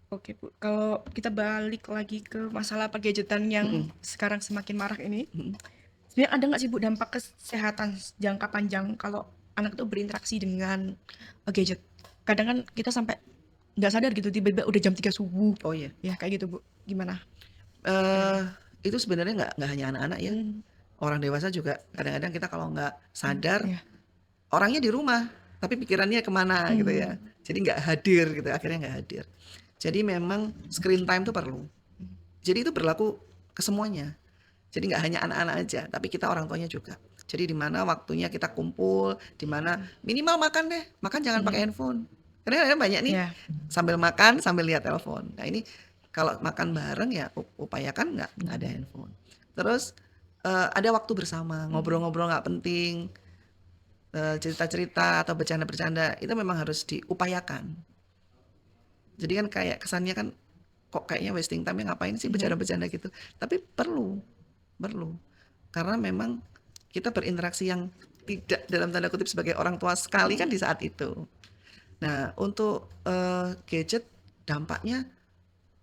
Oke, Bu. Kalau kita balik lagi ke masalah pergadgetan yang Mhm, sekarang semakin marak ini, mhm. sebenarnya ada nggak sih Bu dampak kesehatan jangka panjang kalau anak itu berinteraksi dengan gadget? Kadang kan kita sampai nggak sadar gitu tiba-tiba udah jam 3 subuh. Oh iya, Ya kayak gitu Bu. Gimana? eee, itu sebenarnya nggak hanya anak-anak ya, Hmm. orang dewasa juga kadang-kadang kita kalau nggak sadar, Ya. orangnya di rumah, tapi pikirannya kemana gitu ya. Hmm. Jadi nggak hadir gitu, akhirnya nggak hadir. Jadi memang screen time itu perlu. Jadi itu berlaku ke semuanya. Jadi nggak hanya anak-anak aja, tapi kita orang tuanya juga. Jadi di mana waktunya kita kumpul, di mana minimal makan deh, makan jangan pakai Mhm. handphone. Karena kadang banyak nih Ya. sambil makan sambil lihat telepon. Nah ini kalau makan bareng ya upayakan nggak ada handphone. Terus ada waktu bersama, Mhm. ngobrol-ngobrol nggak penting, cerita-cerita atau bercanda-bercanda itu memang harus diupayakan. Jadi kan kayak kesannya kan kok kayaknya wasting time ya ngapain sih Mhm. bercanda-bercanda gitu. Tapi perlu, perlu. Karena memang kita berinteraksi yang tidak dalam tanda kutip sebagai orang tua sekali kan di saat itu. Nah, untuk gadget dampaknya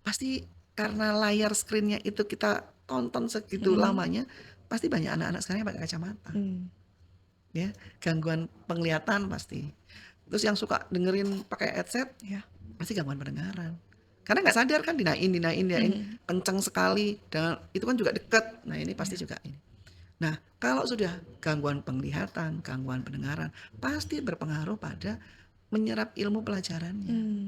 pasti karena layar screen-nya itu kita tonton segitu Mhm. lamanya, pasti banyak anak-anak sekarang yang pakai kacamata, Hmm. ya. Gangguan penglihatan pasti. Terus yang suka dengerin pakai headset, Ya. pasti gangguan pendengaran. Karena nggak sadar kan dinain, Mhm. kenceng sekali, dan itu kan juga deket. Nah ini pasti Ya. juga ini. Nah kalau sudah gangguan penglihatan, gangguan pendengaran, pasti berpengaruh pada menyerap ilmu pelajarannya. Hmm.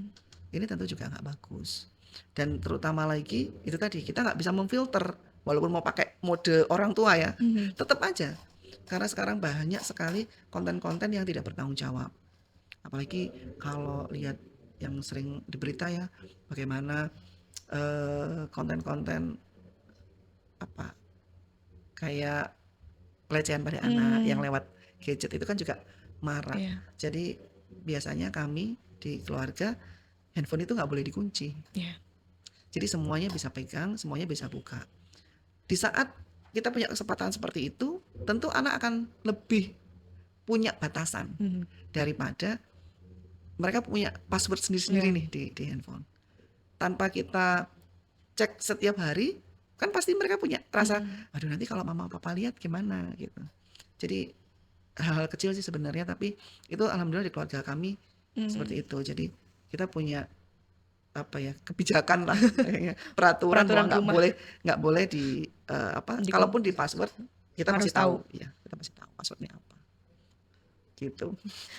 Ini tentu juga nggak bagus. Dan terutama lagi itu tadi kita nggak bisa memfilter, walaupun mau pakai mode orang tua ya, Mhm. tetap aja. Karena sekarang banyak sekali konten-konten yang tidak bertanggung jawab. Apalagi kalau lihat yang sering di berita ya, bagaimana konten-konten apa kayak pelecehan pada anak yang Hmm. lewat gadget itu kan juga marak. Ya. Jadi biasanya kami di keluarga handphone itu nggak boleh dikunci. Ya. Jadi semuanya bisa pegang, semuanya bisa buka. Di saat kita punya kesempatan seperti itu, tentu anak akan lebih punya batasan daripada mereka punya password sendiri-sendiri nih di handphone. Tanpa kita cek setiap hari, kan pasti mereka punya rasa, aduh nanti kalau mama papa lihat gimana gitu. Jadi hal-hal kecil sih sebenarnya, tapi itu alhamdulillah di keluarga kami seperti itu. Jadi kita punya apa ya, kebijakan lah, peraturan bahwa Peraturan rumah nggak boleh di kalaupun di password kita harus masih tahu, tahu. ya kita masih tahu passwordnya apa gitu.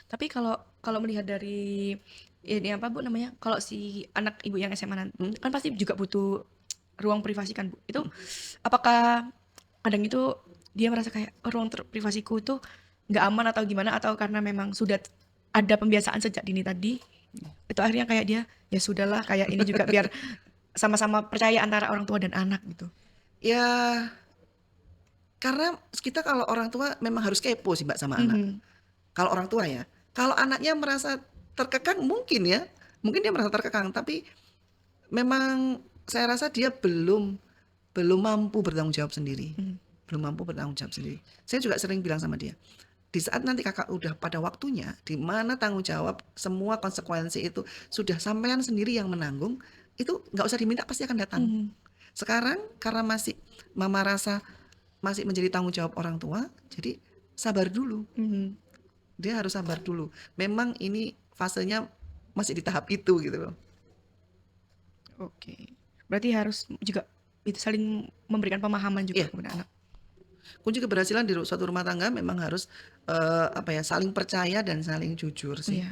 Tapi kalau kalau melihat dari ini apa Bu namanya? Kalau si anak Ibu yang SMA nanti kan pasti juga butuh ruang privasi kan Bu. Itu apakah kadang itu dia merasa kayak ruang privasiku itu nggak aman atau gimana, atau karena memang sudah ada pembiasaan sejak dini tadi itu akhirnya kayak dia ya sudahlah, kayak ini juga biar sama-sama percaya antara orang tua dan anak gitu. Ya karena kita kalau orang tua memang harus kepo sih Mbak sama anak. Kalau orang tua ya, kalau anaknya merasa terkekang mungkin dia merasa terkekang, tapi memang saya rasa dia belum mampu bertanggung jawab sendiri. Belum mampu bertanggung jawab sendiri. Saya juga sering bilang sama dia, di saat nanti kakak udah pada waktunya, di mana tanggung jawab semua konsekuensi itu sudah sampean sendiri yang menanggung, itu nggak usah diminta, pasti akan datang. Sekarang karena masih mama rasa masih menjadi tanggung jawab orang tua, jadi sabar dulu. Dia harus sabar dulu. Memang ini fasenya masih di tahap itu gitu loh. Oke. Berarti harus juga itu saling memberikan pemahaman juga kepada anak. Kunci keberhasilan di suatu rumah tangga memang harus saling percaya dan saling jujur sih.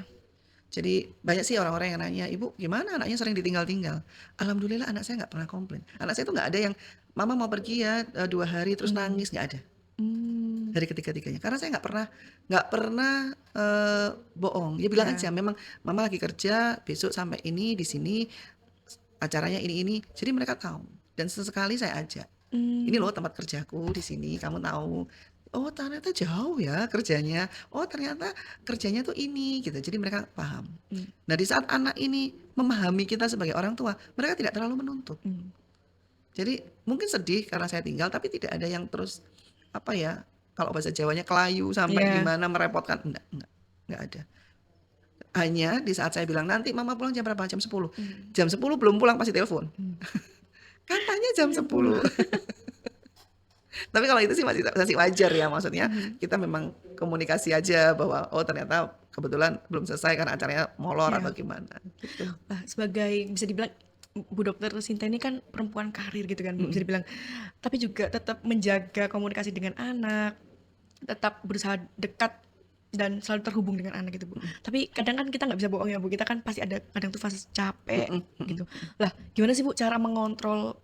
Jadi banyak sih orang-orang yang nanya, ibu gimana anaknya sering ditinggal-tinggal. Alhamdulillah anak saya nggak pernah komplain. Anak saya tuh nggak ada yang mama mau pergi ya 2 hari terus nangis, nggak ada. Dari ketiga-tiganya, karena saya nggak pernah bohong. Dia bilang aja, memang mama lagi kerja, besok sampai ini di sini acaranya ini. Jadi mereka tahu. Dan sesekali saya ajak, ini loh tempat kerjaku di sini, kamu tahu. Oh ternyata jauh ya kerjanya. Oh ternyata kerjanya tuh ini gitu. Jadi mereka paham. Nah di saat anak ini memahami kita sebagai orang tua, mereka tidak terlalu menuntut. Jadi mungkin sedih karena saya tinggal, tapi tidak ada yang terus kalau bahasa Jawanya kelayu sampai gimana merepotkan, enggak ada. Hanya di saat saya bilang nanti mama pulang jam berapa? Jam 10. Jam 10 belum pulang pasti telepon. Katanya jam 10. Tapi kalau itu sih masih wajar ya, maksudnya kita memang komunikasi aja bahwa oh ternyata kebetulan belum selesai karena acaranya molor atau gimana gitu. Sebagai bisa dibilang Bu Dokter Sinta ini kan perempuan karir gitu kan Bu, bisa dibilang. Tapi juga tetap menjaga komunikasi dengan anak, tetap berusaha dekat dan selalu terhubung dengan anak gitu Bu. Tapi kadang kan kita nggak bisa bohong ya Bu, kita kan pasti ada kadang tuh fase capek gitu. Lah gimana sih Bu cara mengontrol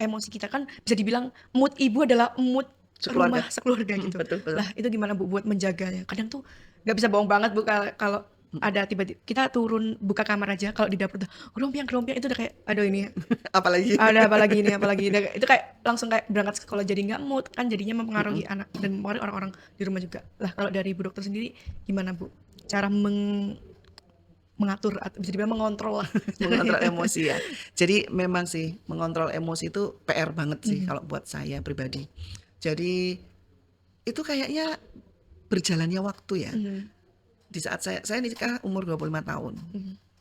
emosi kita? Kan bisa dibilang mood ibu adalah mood rumah sekeluarga gitu. Betul. Lah itu gimana Bu buat menjaganya? Kadang tuh nggak bisa bohong banget Bu, kalau ada tiba-tiba kita turun buka kamar aja, kalau di dapur udah gerompiang itu udah kayak aduh ini apalagi apalagi itu kayak langsung kayak berangkat sekolah jadi nggak mood kan, jadinya mempengaruhi anak dan mempengaruhi orang-orang di rumah juga. Lah kalau dari Bu Dokter sendiri gimana Bu cara mengatur atau bisa dibilang mengontrol lah mengontrol emosi ya. Jadi memang sih mengontrol emosi itu PR banget sih kalau buat saya pribadi. Jadi itu kayaknya berjalannya waktu ya. Di saat saya nikah umur 25 tahun.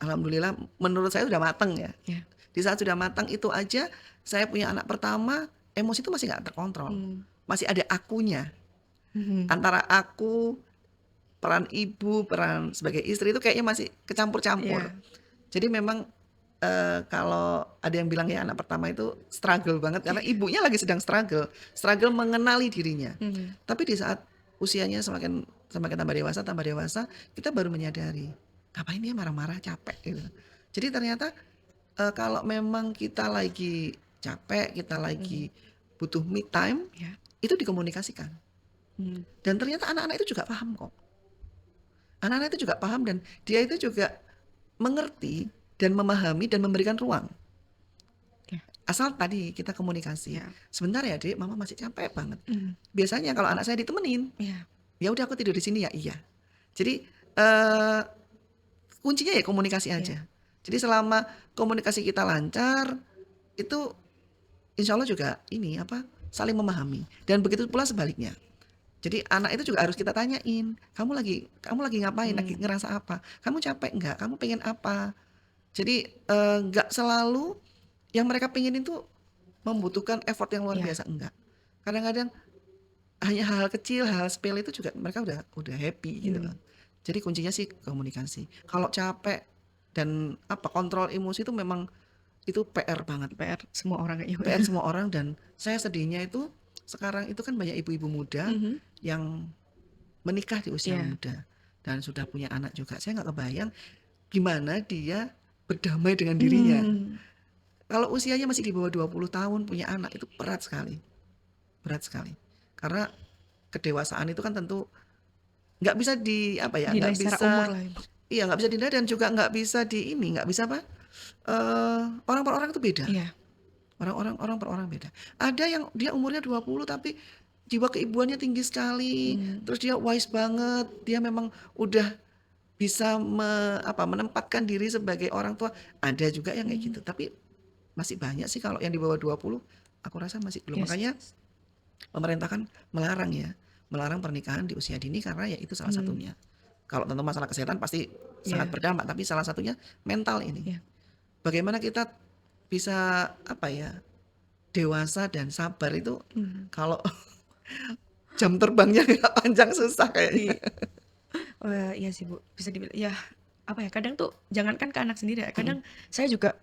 Alhamdulillah menurut saya sudah matang ya. Di saat sudah matang itu aja saya punya anak pertama, emosi itu masih nggak terkontrol. Masih ada akunya. Antara aku, peran ibu, peran sebagai istri itu kayaknya masih kecampur-campur. Jadi memang kalau ada yang bilang ya anak pertama itu struggle banget karena ibunya lagi sedang struggle mengenali dirinya. Tapi di saat usianya semakin tambah dewasa, kita baru menyadari ngapain dia marah-marah, capek gitu. Jadi ternyata kalau memang kita lagi capek, kita lagi butuh me time, itu dikomunikasikan. Dan ternyata anak-anak itu juga paham kok. Anak-anak itu juga paham dan dia itu juga mengerti dan memahami dan memberikan ruang. Asal tadi kita komunikasi. Sebentar ya Dek, mama masih capek banget. Biasanya kalau anak saya ditemenin, ya udah aku tidur di sini ya, iya. Jadi kuncinya ya komunikasi aja. Jadi selama komunikasi kita lancar, itu insya Allah juga saling memahami. Dan begitu pula sebaliknya. Jadi anak itu juga harus kita tanyain, kamu lagi ngapain, lagi ngerasa apa, kamu capek nggak, kamu pengen apa. Jadi nggak selalu yang mereka pengen itu membutuhkan effort yang luar Iya. biasa, enggak. Kadang-kadang hanya hal-hal kecil, hal sepele itu juga mereka udah happy gitu loh. Jadi kuncinya sih komunikasi. Kalau capek dan kontrol emosi itu memang itu PR banget. PR semua orang kayaknya, Mbak, PR ya. semua orang. Dan saya sedihnya itu sekarang itu kan banyak ibu-ibu muda yang menikah di usia Iya. muda dan sudah punya anak juga. Saya nggak kebayang gimana dia berdamai dengan dirinya. Kalau usianya masih di bawah 20 tahun punya anak itu berat sekali. Berat sekali. Karena kedewasaan itu kan tentu nggak bisa Dinilai secara umur lah, Ibu. iya nggak bisa dinilai, dan juga nggak bisa nggak bisa orang per orang itu beda. Iya. Orang per orang beda. Ada yang dia umurnya 20 tapi jiwa keibuannya tinggi sekali, terus dia wise banget, dia memang udah bisa menempatkan diri sebagai orang tua. Ada juga yang kayak gitu, tapi masih banyak sih kalau yang di bawah 20 aku rasa masih belum. Yes. Makanya pemerintah kan melarang pernikahan di usia dini karena ya itu salah satunya. Kalau tentu masalah kesehatan pasti sangat berdampak, tapi salah satunya mental ini. Bagaimana kita bisa dewasa dan sabar itu kalau jam terbangnya nggak panjang, susah kayaknya. Iya sih, Bu, bisa dibilang ya kadang tuh jangankan ke anak sendiri ya, kadang saya juga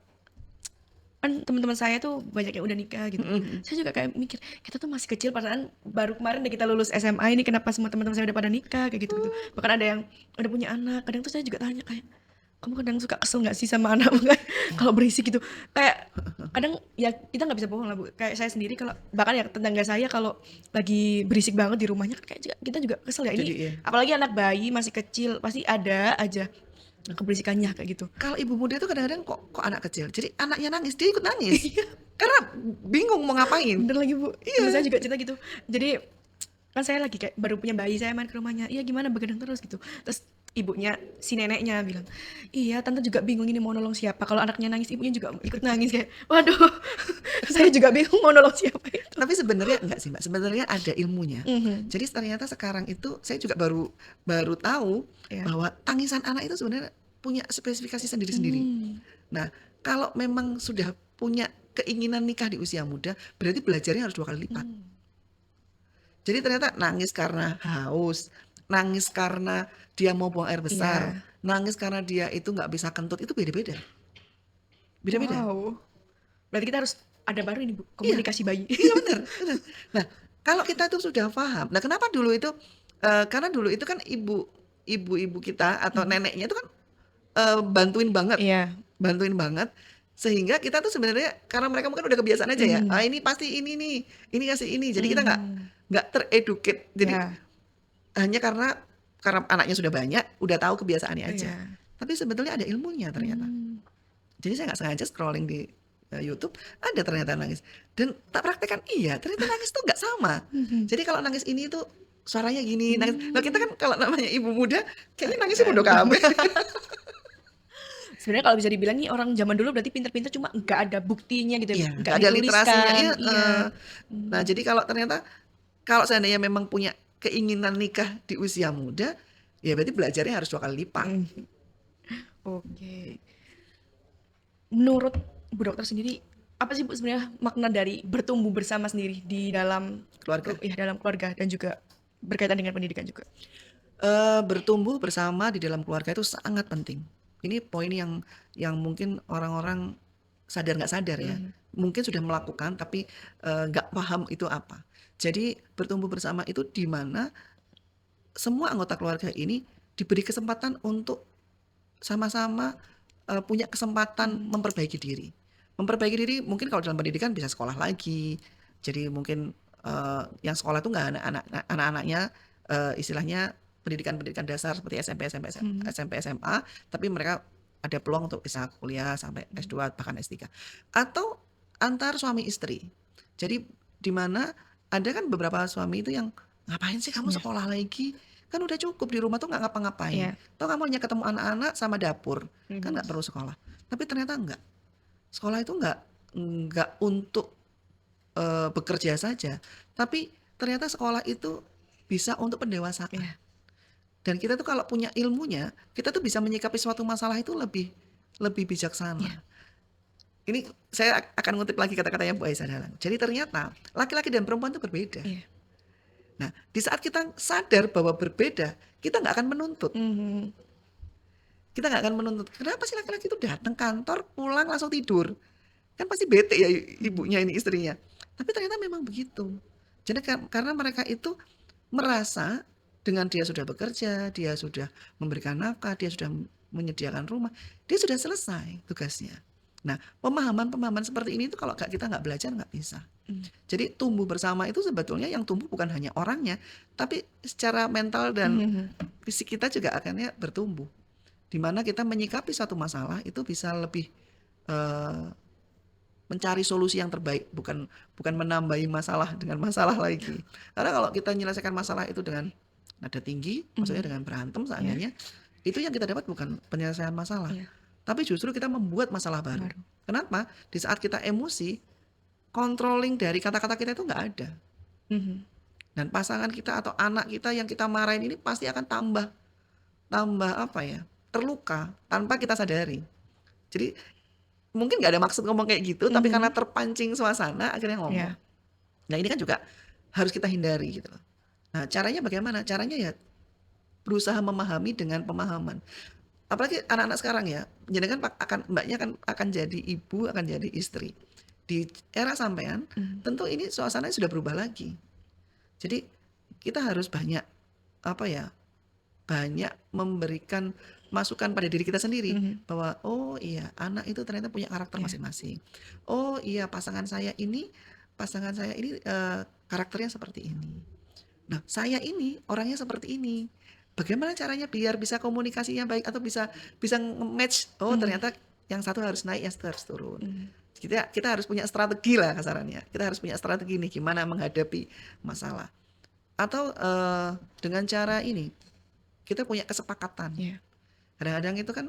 kan teman-teman saya tuh banyak yang udah nikah gitu. Saya juga kayak mikir, kita tuh masih kecil padahal baru kemarin deh kita lulus SMA ini, kenapa semua teman-teman saya udah pada nikah kayak gitu-gitu. Bahkan ada yang udah punya anak. Kadang tuh saya juga tanya kayak, kamu kadang suka kesel nggak sih sama anak kalau berisik gitu? Kayak kadang ya kita nggak bisa bohong lah, Bu. Kayak saya sendiri kalau bahkan ya tetangga saya kalau lagi berisik banget di rumahnya kan kayak kita juga kesel ya. Ini Jadi iya. apalagi anak bayi masih kecil pasti ada aja keberisikannya kayak gitu. Kalau ibu muda itu kadang-kadang kok anak kecil, jadi anaknya nangis dia ikut nangis karena bingung mau ngapain. Bener lagi, Bu. Temen saya juga cerita gitu. Jadi kan saya lagi kayak baru punya bayi, saya main ke rumahnya. Iya gimana, begadang terus gitu. Terus ibunya, si neneknya bilang, iya tante juga bingung ini mau nolong siapa. Kalau anaknya nangis, ibunya juga ikut nangis kayak, waduh, saya juga bingung mau nolong siapa itu. Tapi sebenarnya enggak sih Mbak, sebenarnya ada ilmunya. Jadi ternyata sekarang itu saya juga baru tahu bahwa tangisan anak itu sebenarnya punya spesifikasi sendiri-sendiri. Nah, kalau memang sudah punya keinginan nikah di usia muda, berarti belajarnya harus 2 kali lipat. Jadi ternyata nangis karena haus, nangis karena dia mau buang air besar, nangis karena dia itu nggak bisa kentut, itu beda-beda. Beda-beda. Wow. Berarti kita harus ada baru ini, Bu, komunikasi bayi. Iya benar. Nah, kalau kita tuh sudah paham. Nah, kenapa dulu itu karena dulu itu kan ibu-ibu kita atau neneknya itu kan bantuin banget. Iya. Bantuin banget sehingga kita tuh sebenarnya karena mereka mungkin udah kebiasaan aja ya. Ah ini pasti ini nih, ini kasih ini. Jadi kita nggak tereducate. Jadi hanya karena anaknya sudah banyak, udah tahu kebiasaannya aja. Tapi sebetulnya ada ilmunya ternyata. Jadi saya nggak sengaja scrolling di YouTube, ada ternyata nangis. Dan tak praktekkan, iya ternyata nangis tuh nggak sama. Jadi kalau nangis ini tuh suaranya gini, nangis. Nah kita kan kalau namanya ibu muda, kayaknya nangisnya bodoh kabeh. Sebenarnya kalau bisa dibilang nih orang zaman dulu berarti pinter-pinter cuma nggak ada buktinya gitu ya, Iya, nggak ada literasinya. dituliskan. Iya. Nah jadi kalau ternyata kalau seandainya memang punya keinginan nikah di usia muda, ya berarti belajarnya harus 2 kali lipat. Oke. Menurut Bu Dokter sendiri, apa sih Bu sebenarnya makna dari bertumbuh bersama sendiri di dalam Keluarga. dalam keluarga dan juga berkaitan dengan pendidikan juga? Bertumbuh bersama di dalam keluarga itu sangat penting. Ini poin yang mungkin orang-orang sadar nggak sadar ya. Mungkin sudah melakukan tapi nggak paham itu apa. Jadi bertumbuh bersama itu di mana semua anggota keluarga ini diberi kesempatan untuk sama-sama punya kesempatan memperbaiki diri. Memperbaiki diri mungkin kalau dalam pendidikan bisa sekolah lagi. Jadi mungkin yang sekolah itu nggak anak-anaknya istilahnya pendidikan dasar seperti SMP, SMA, tapi mereka ada peluang untuk bisa kuliah sampai S2 bahkan S3. Atau antar suami istri. Jadi di mana ada kan beberapa suami itu yang ngapain sih kamu sekolah lagi? Kan udah cukup di rumah tuh nggak ngapa-ngapain. Toh kamu hanya ketemu anak-anak sama dapur, kan nggak perlu sekolah. Tapi ternyata enggak. Sekolah itu nggak untuk bekerja saja, tapi ternyata sekolah itu bisa untuk pendewasaan. Iya. Dan kita tuh kalau punya ilmunya, kita tuh bisa menyikapi suatu masalah itu lebih lebih Iya. bijaksana. Ini saya akan ngutip lagi kata-katanya Bu Aisyah Dahlan. Jadi ternyata laki-laki dan perempuan itu berbeda. Iya. Nah, di saat kita sadar bahwa berbeda, kita nggak akan menuntut. Mhm. Kita nggak akan menuntut. Kenapa sih laki-laki itu datang kantor, pulang langsung tidur? Kan pasti bete ya ibunya ini istrinya. Tapi ternyata memang begitu. Jadi karena mereka itu merasa dengan dia sudah bekerja, dia sudah memberikan nafkah, dia sudah menyediakan rumah, dia sudah selesai tugasnya. Nah, pemahaman-pemahaman seperti ini itu kalau kita nggak belajar nggak bisa. Jadi tumbuh bersama itu sebetulnya yang tumbuh bukan hanya orangnya, tapi secara mental dan fisik kita juga akhirnya bertumbuh. Di mana kita menyikapi suatu masalah itu bisa lebih mencari solusi yang terbaik, bukan menambahi masalah dengan masalah lagi. Karena kalau kita menyelesaikan masalah itu dengan nada tinggi, maksudnya dengan berantem seandainya, itu yang kita dapat bukan penyelesaian masalah, tapi justru kita membuat masalah baru. Kenapa? Di saat kita emosi, controlling dari kata-kata kita itu nggak ada. Dan pasangan kita atau anak kita yang kita marahin ini pasti akan tambah apa ya, terluka tanpa kita sadari. Jadi mungkin nggak ada maksud ngomong kayak gitu, tapi karena terpancing suasana akhirnya ngomong. Nah ini kan juga harus kita hindari gitu loh. Nah caranya bagaimana? Caranya ya berusaha memahami dengan pemahaman. Apalagi anak-anak sekarang ya, jadi kan mbaknya akan jadi ibu, akan jadi istri. Di era sampean, tentu ini suasananya sudah berubah lagi. Jadi kita harus banyak banyak memberikan masukan pada diri kita sendiri bahwa oh iya anak itu ternyata punya karakter masing-masing. Oh iya pasangan saya ini karakternya seperti ini. Nah saya ini orangnya seperti ini. Bagaimana caranya biar bisa komunikasinya baik atau bisa match? Oh ternyata yang satu harus naik, yang satu harus turun. Kita harus punya strategi lah kasarannya. Kita harus punya strategi nih gimana menghadapi masalah. Atau dengan cara ini kita punya kesepakatan. Kadang-kadang itu kan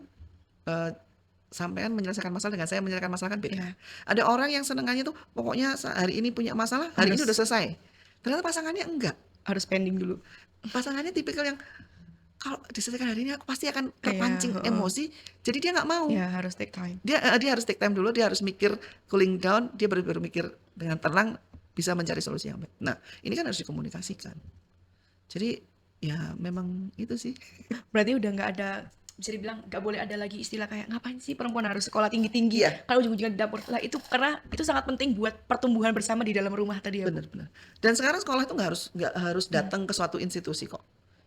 sampean menyelesaikan masalah dengan saya menyelesaikan masalah kan beda. Ada orang yang senengannya tuh pokoknya hari ini punya masalah, hari ini udah selesai. Ternyata pasangannya enggak. Harus pending dulu. Pasangannya tipikal yang kalau diselesaikan hari ini aku pasti akan terpancing emosi, jadi dia nggak mau. Harus take time. Dia harus take time dulu, dia harus mikir, cooling down, dia berpikir dengan tenang, bisa mencari solusi yang baik. Nah, ini kan harus dikomunikasikan. Jadi ya memang itu sih. Berarti udah nggak ada, bisa dibilang nggak boleh ada lagi istilah kayak ngapain sih perempuan harus sekolah tinggi-tinggi kalau ujung-ujungnya di dapur. Lah itu karena itu sangat penting buat pertumbuhan bersama di dalam rumah tadi ya. Benar-benar. Dan sekarang sekolah itu nggak harus datang ke suatu institusi kok.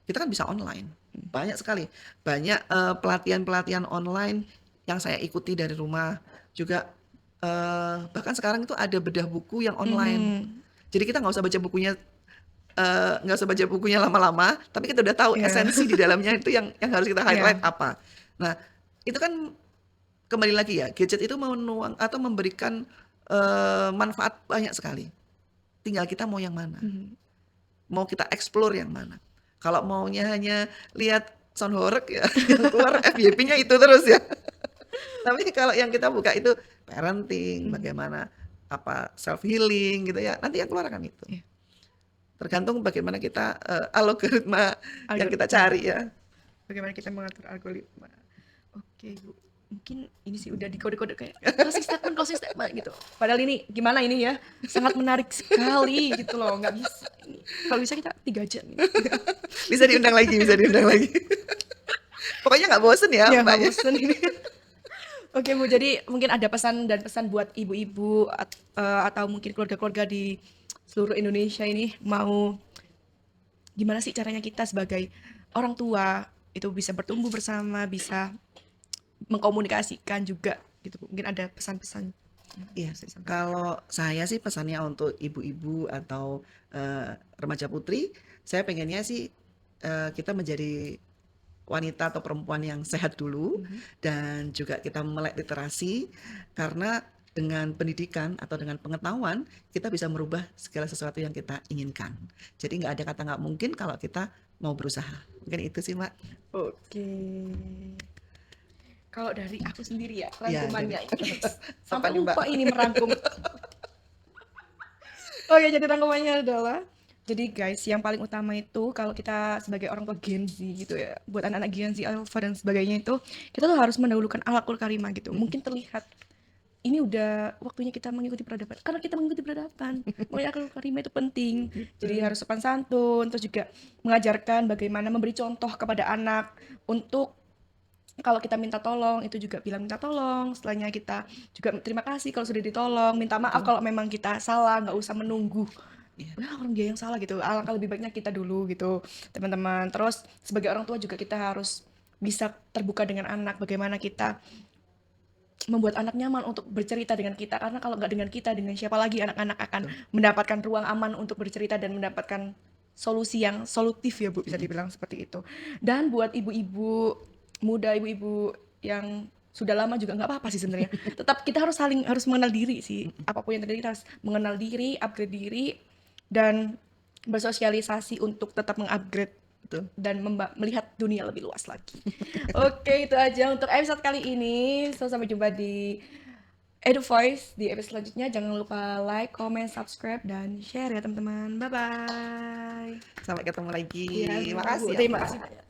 Kita kan bisa online. Banyak sekali. Banyak pelatihan-pelatihan online yang saya ikuti dari rumah. Juga bahkan sekarang itu ada bedah buku yang online. Jadi kita nggak usah baca bukunya lama-lama, tapi kita udah tahu esensi di dalamnya itu yang harus kita highlight apa. Nah, itu kan kembali lagi ya, gadget itu menuang atau memberikan manfaat banyak sekali. Tinggal kita mau yang mana. Mau kita explore yang mana. Kalau maunya hanya lihat sound horror ya, yang keluar FYP-nya itu terus ya. Tapi kalau yang kita buka itu parenting, bagaimana self healing gitu ya, nanti yang keluar akan itu. Tergantung bagaimana kita algoritma yang kita cari ya. Bagaimana kita mengatur algoritma. Oke Bu, mungkin ini sih udah dikode-kode kayak closing statement gitu. Padahal ini gimana ini ya, sangat menarik sekali gitu loh, nggak bisa ini. Kalau bisa kita 3 jam ini. Bisa diundang lagi. Pokoknya nggak bosen ya mbaknya. Bosen ini. Oke Bu, jadi mungkin ada pesan buat ibu-ibu atau mungkin keluarga-keluarga di seluruh Indonesia ini, mau gimana sih caranya kita sebagai orang tua itu bisa bertumbuh bersama, bisa mengkomunikasikan juga gitu Bu. Mungkin ada pesan-pesan. Iya, kalau saya sih pesannya untuk ibu-ibu atau remaja putri, saya pengennya sih kita menjadi wanita atau perempuan yang sehat dulu, dan juga kita melek literasi, karena dengan pendidikan atau dengan pengetahuan kita bisa merubah segala sesuatu yang kita inginkan. Jadi nggak ada kata nggak mungkin kalau kita mau berusaha. Mungkin itu sih Mbak. Oke. Kalau dari aku sendiri ya, rangkumannya ini. Apa Sampai nih, Mbak? lupa ini merangkum. Oh ya, jadi rangkumannya adalah, jadi guys, yang paling utama itu kalau kita sebagai orang tua Gen Z gitu ya, buat anak-anak Gen Z, Alpha dan sebagainya itu, kita tuh harus mendahulukan akhlakul karimah gitu. Mhm, Mungkin terlihat ini udah waktunya kita mengikuti peradaban, karena kita mengikuti peradaban. Makanya akhlakul karimah itu penting. Jadi gitu. harus sopan santun, terus juga mengajarkan bagaimana memberi contoh kepada anak untuk kalau kita minta tolong itu juga bilang minta tolong, setelahnya kita juga terima kasih kalau sudah ditolong, minta maaf Betul, kalau memang kita salah, nggak usah menunggu iya, ya orang dia yang salah gitu, alangkah lebih baiknya kita dulu gitu teman-teman. Terus sebagai orang tua juga kita harus bisa terbuka dengan anak, bagaimana kita membuat anak nyaman untuk bercerita dengan kita, karena kalau nggak dengan kita, dengan siapa lagi anak-anak akan betul, mendapatkan ruang aman untuk bercerita dan mendapatkan solusi yang solutif ya Bu, bisa mhm, dibilang seperti itu. Dan buat ibu-ibu muda, ibu-ibu yang sudah lama juga nggak apa-apa sih sebenarnya. Tetap kita harus mengenal diri sih. mhm, Apapun yang terjadi kita harus mengenal diri, upgrade diri, dan bersosialisasi untuk tetap mengupgrade betul. dan melihat dunia lebih luas lagi. Oke, itu aja untuk episode kali ini. So, sampai jumpa di Edu Voice di episode selanjutnya. Jangan lupa like, comment, subscribe, dan share ya teman-teman. Bye-bye. Sampai ketemu lagi. Iya, Bu. Makasih ya, Terima kasih Mbak. banyak.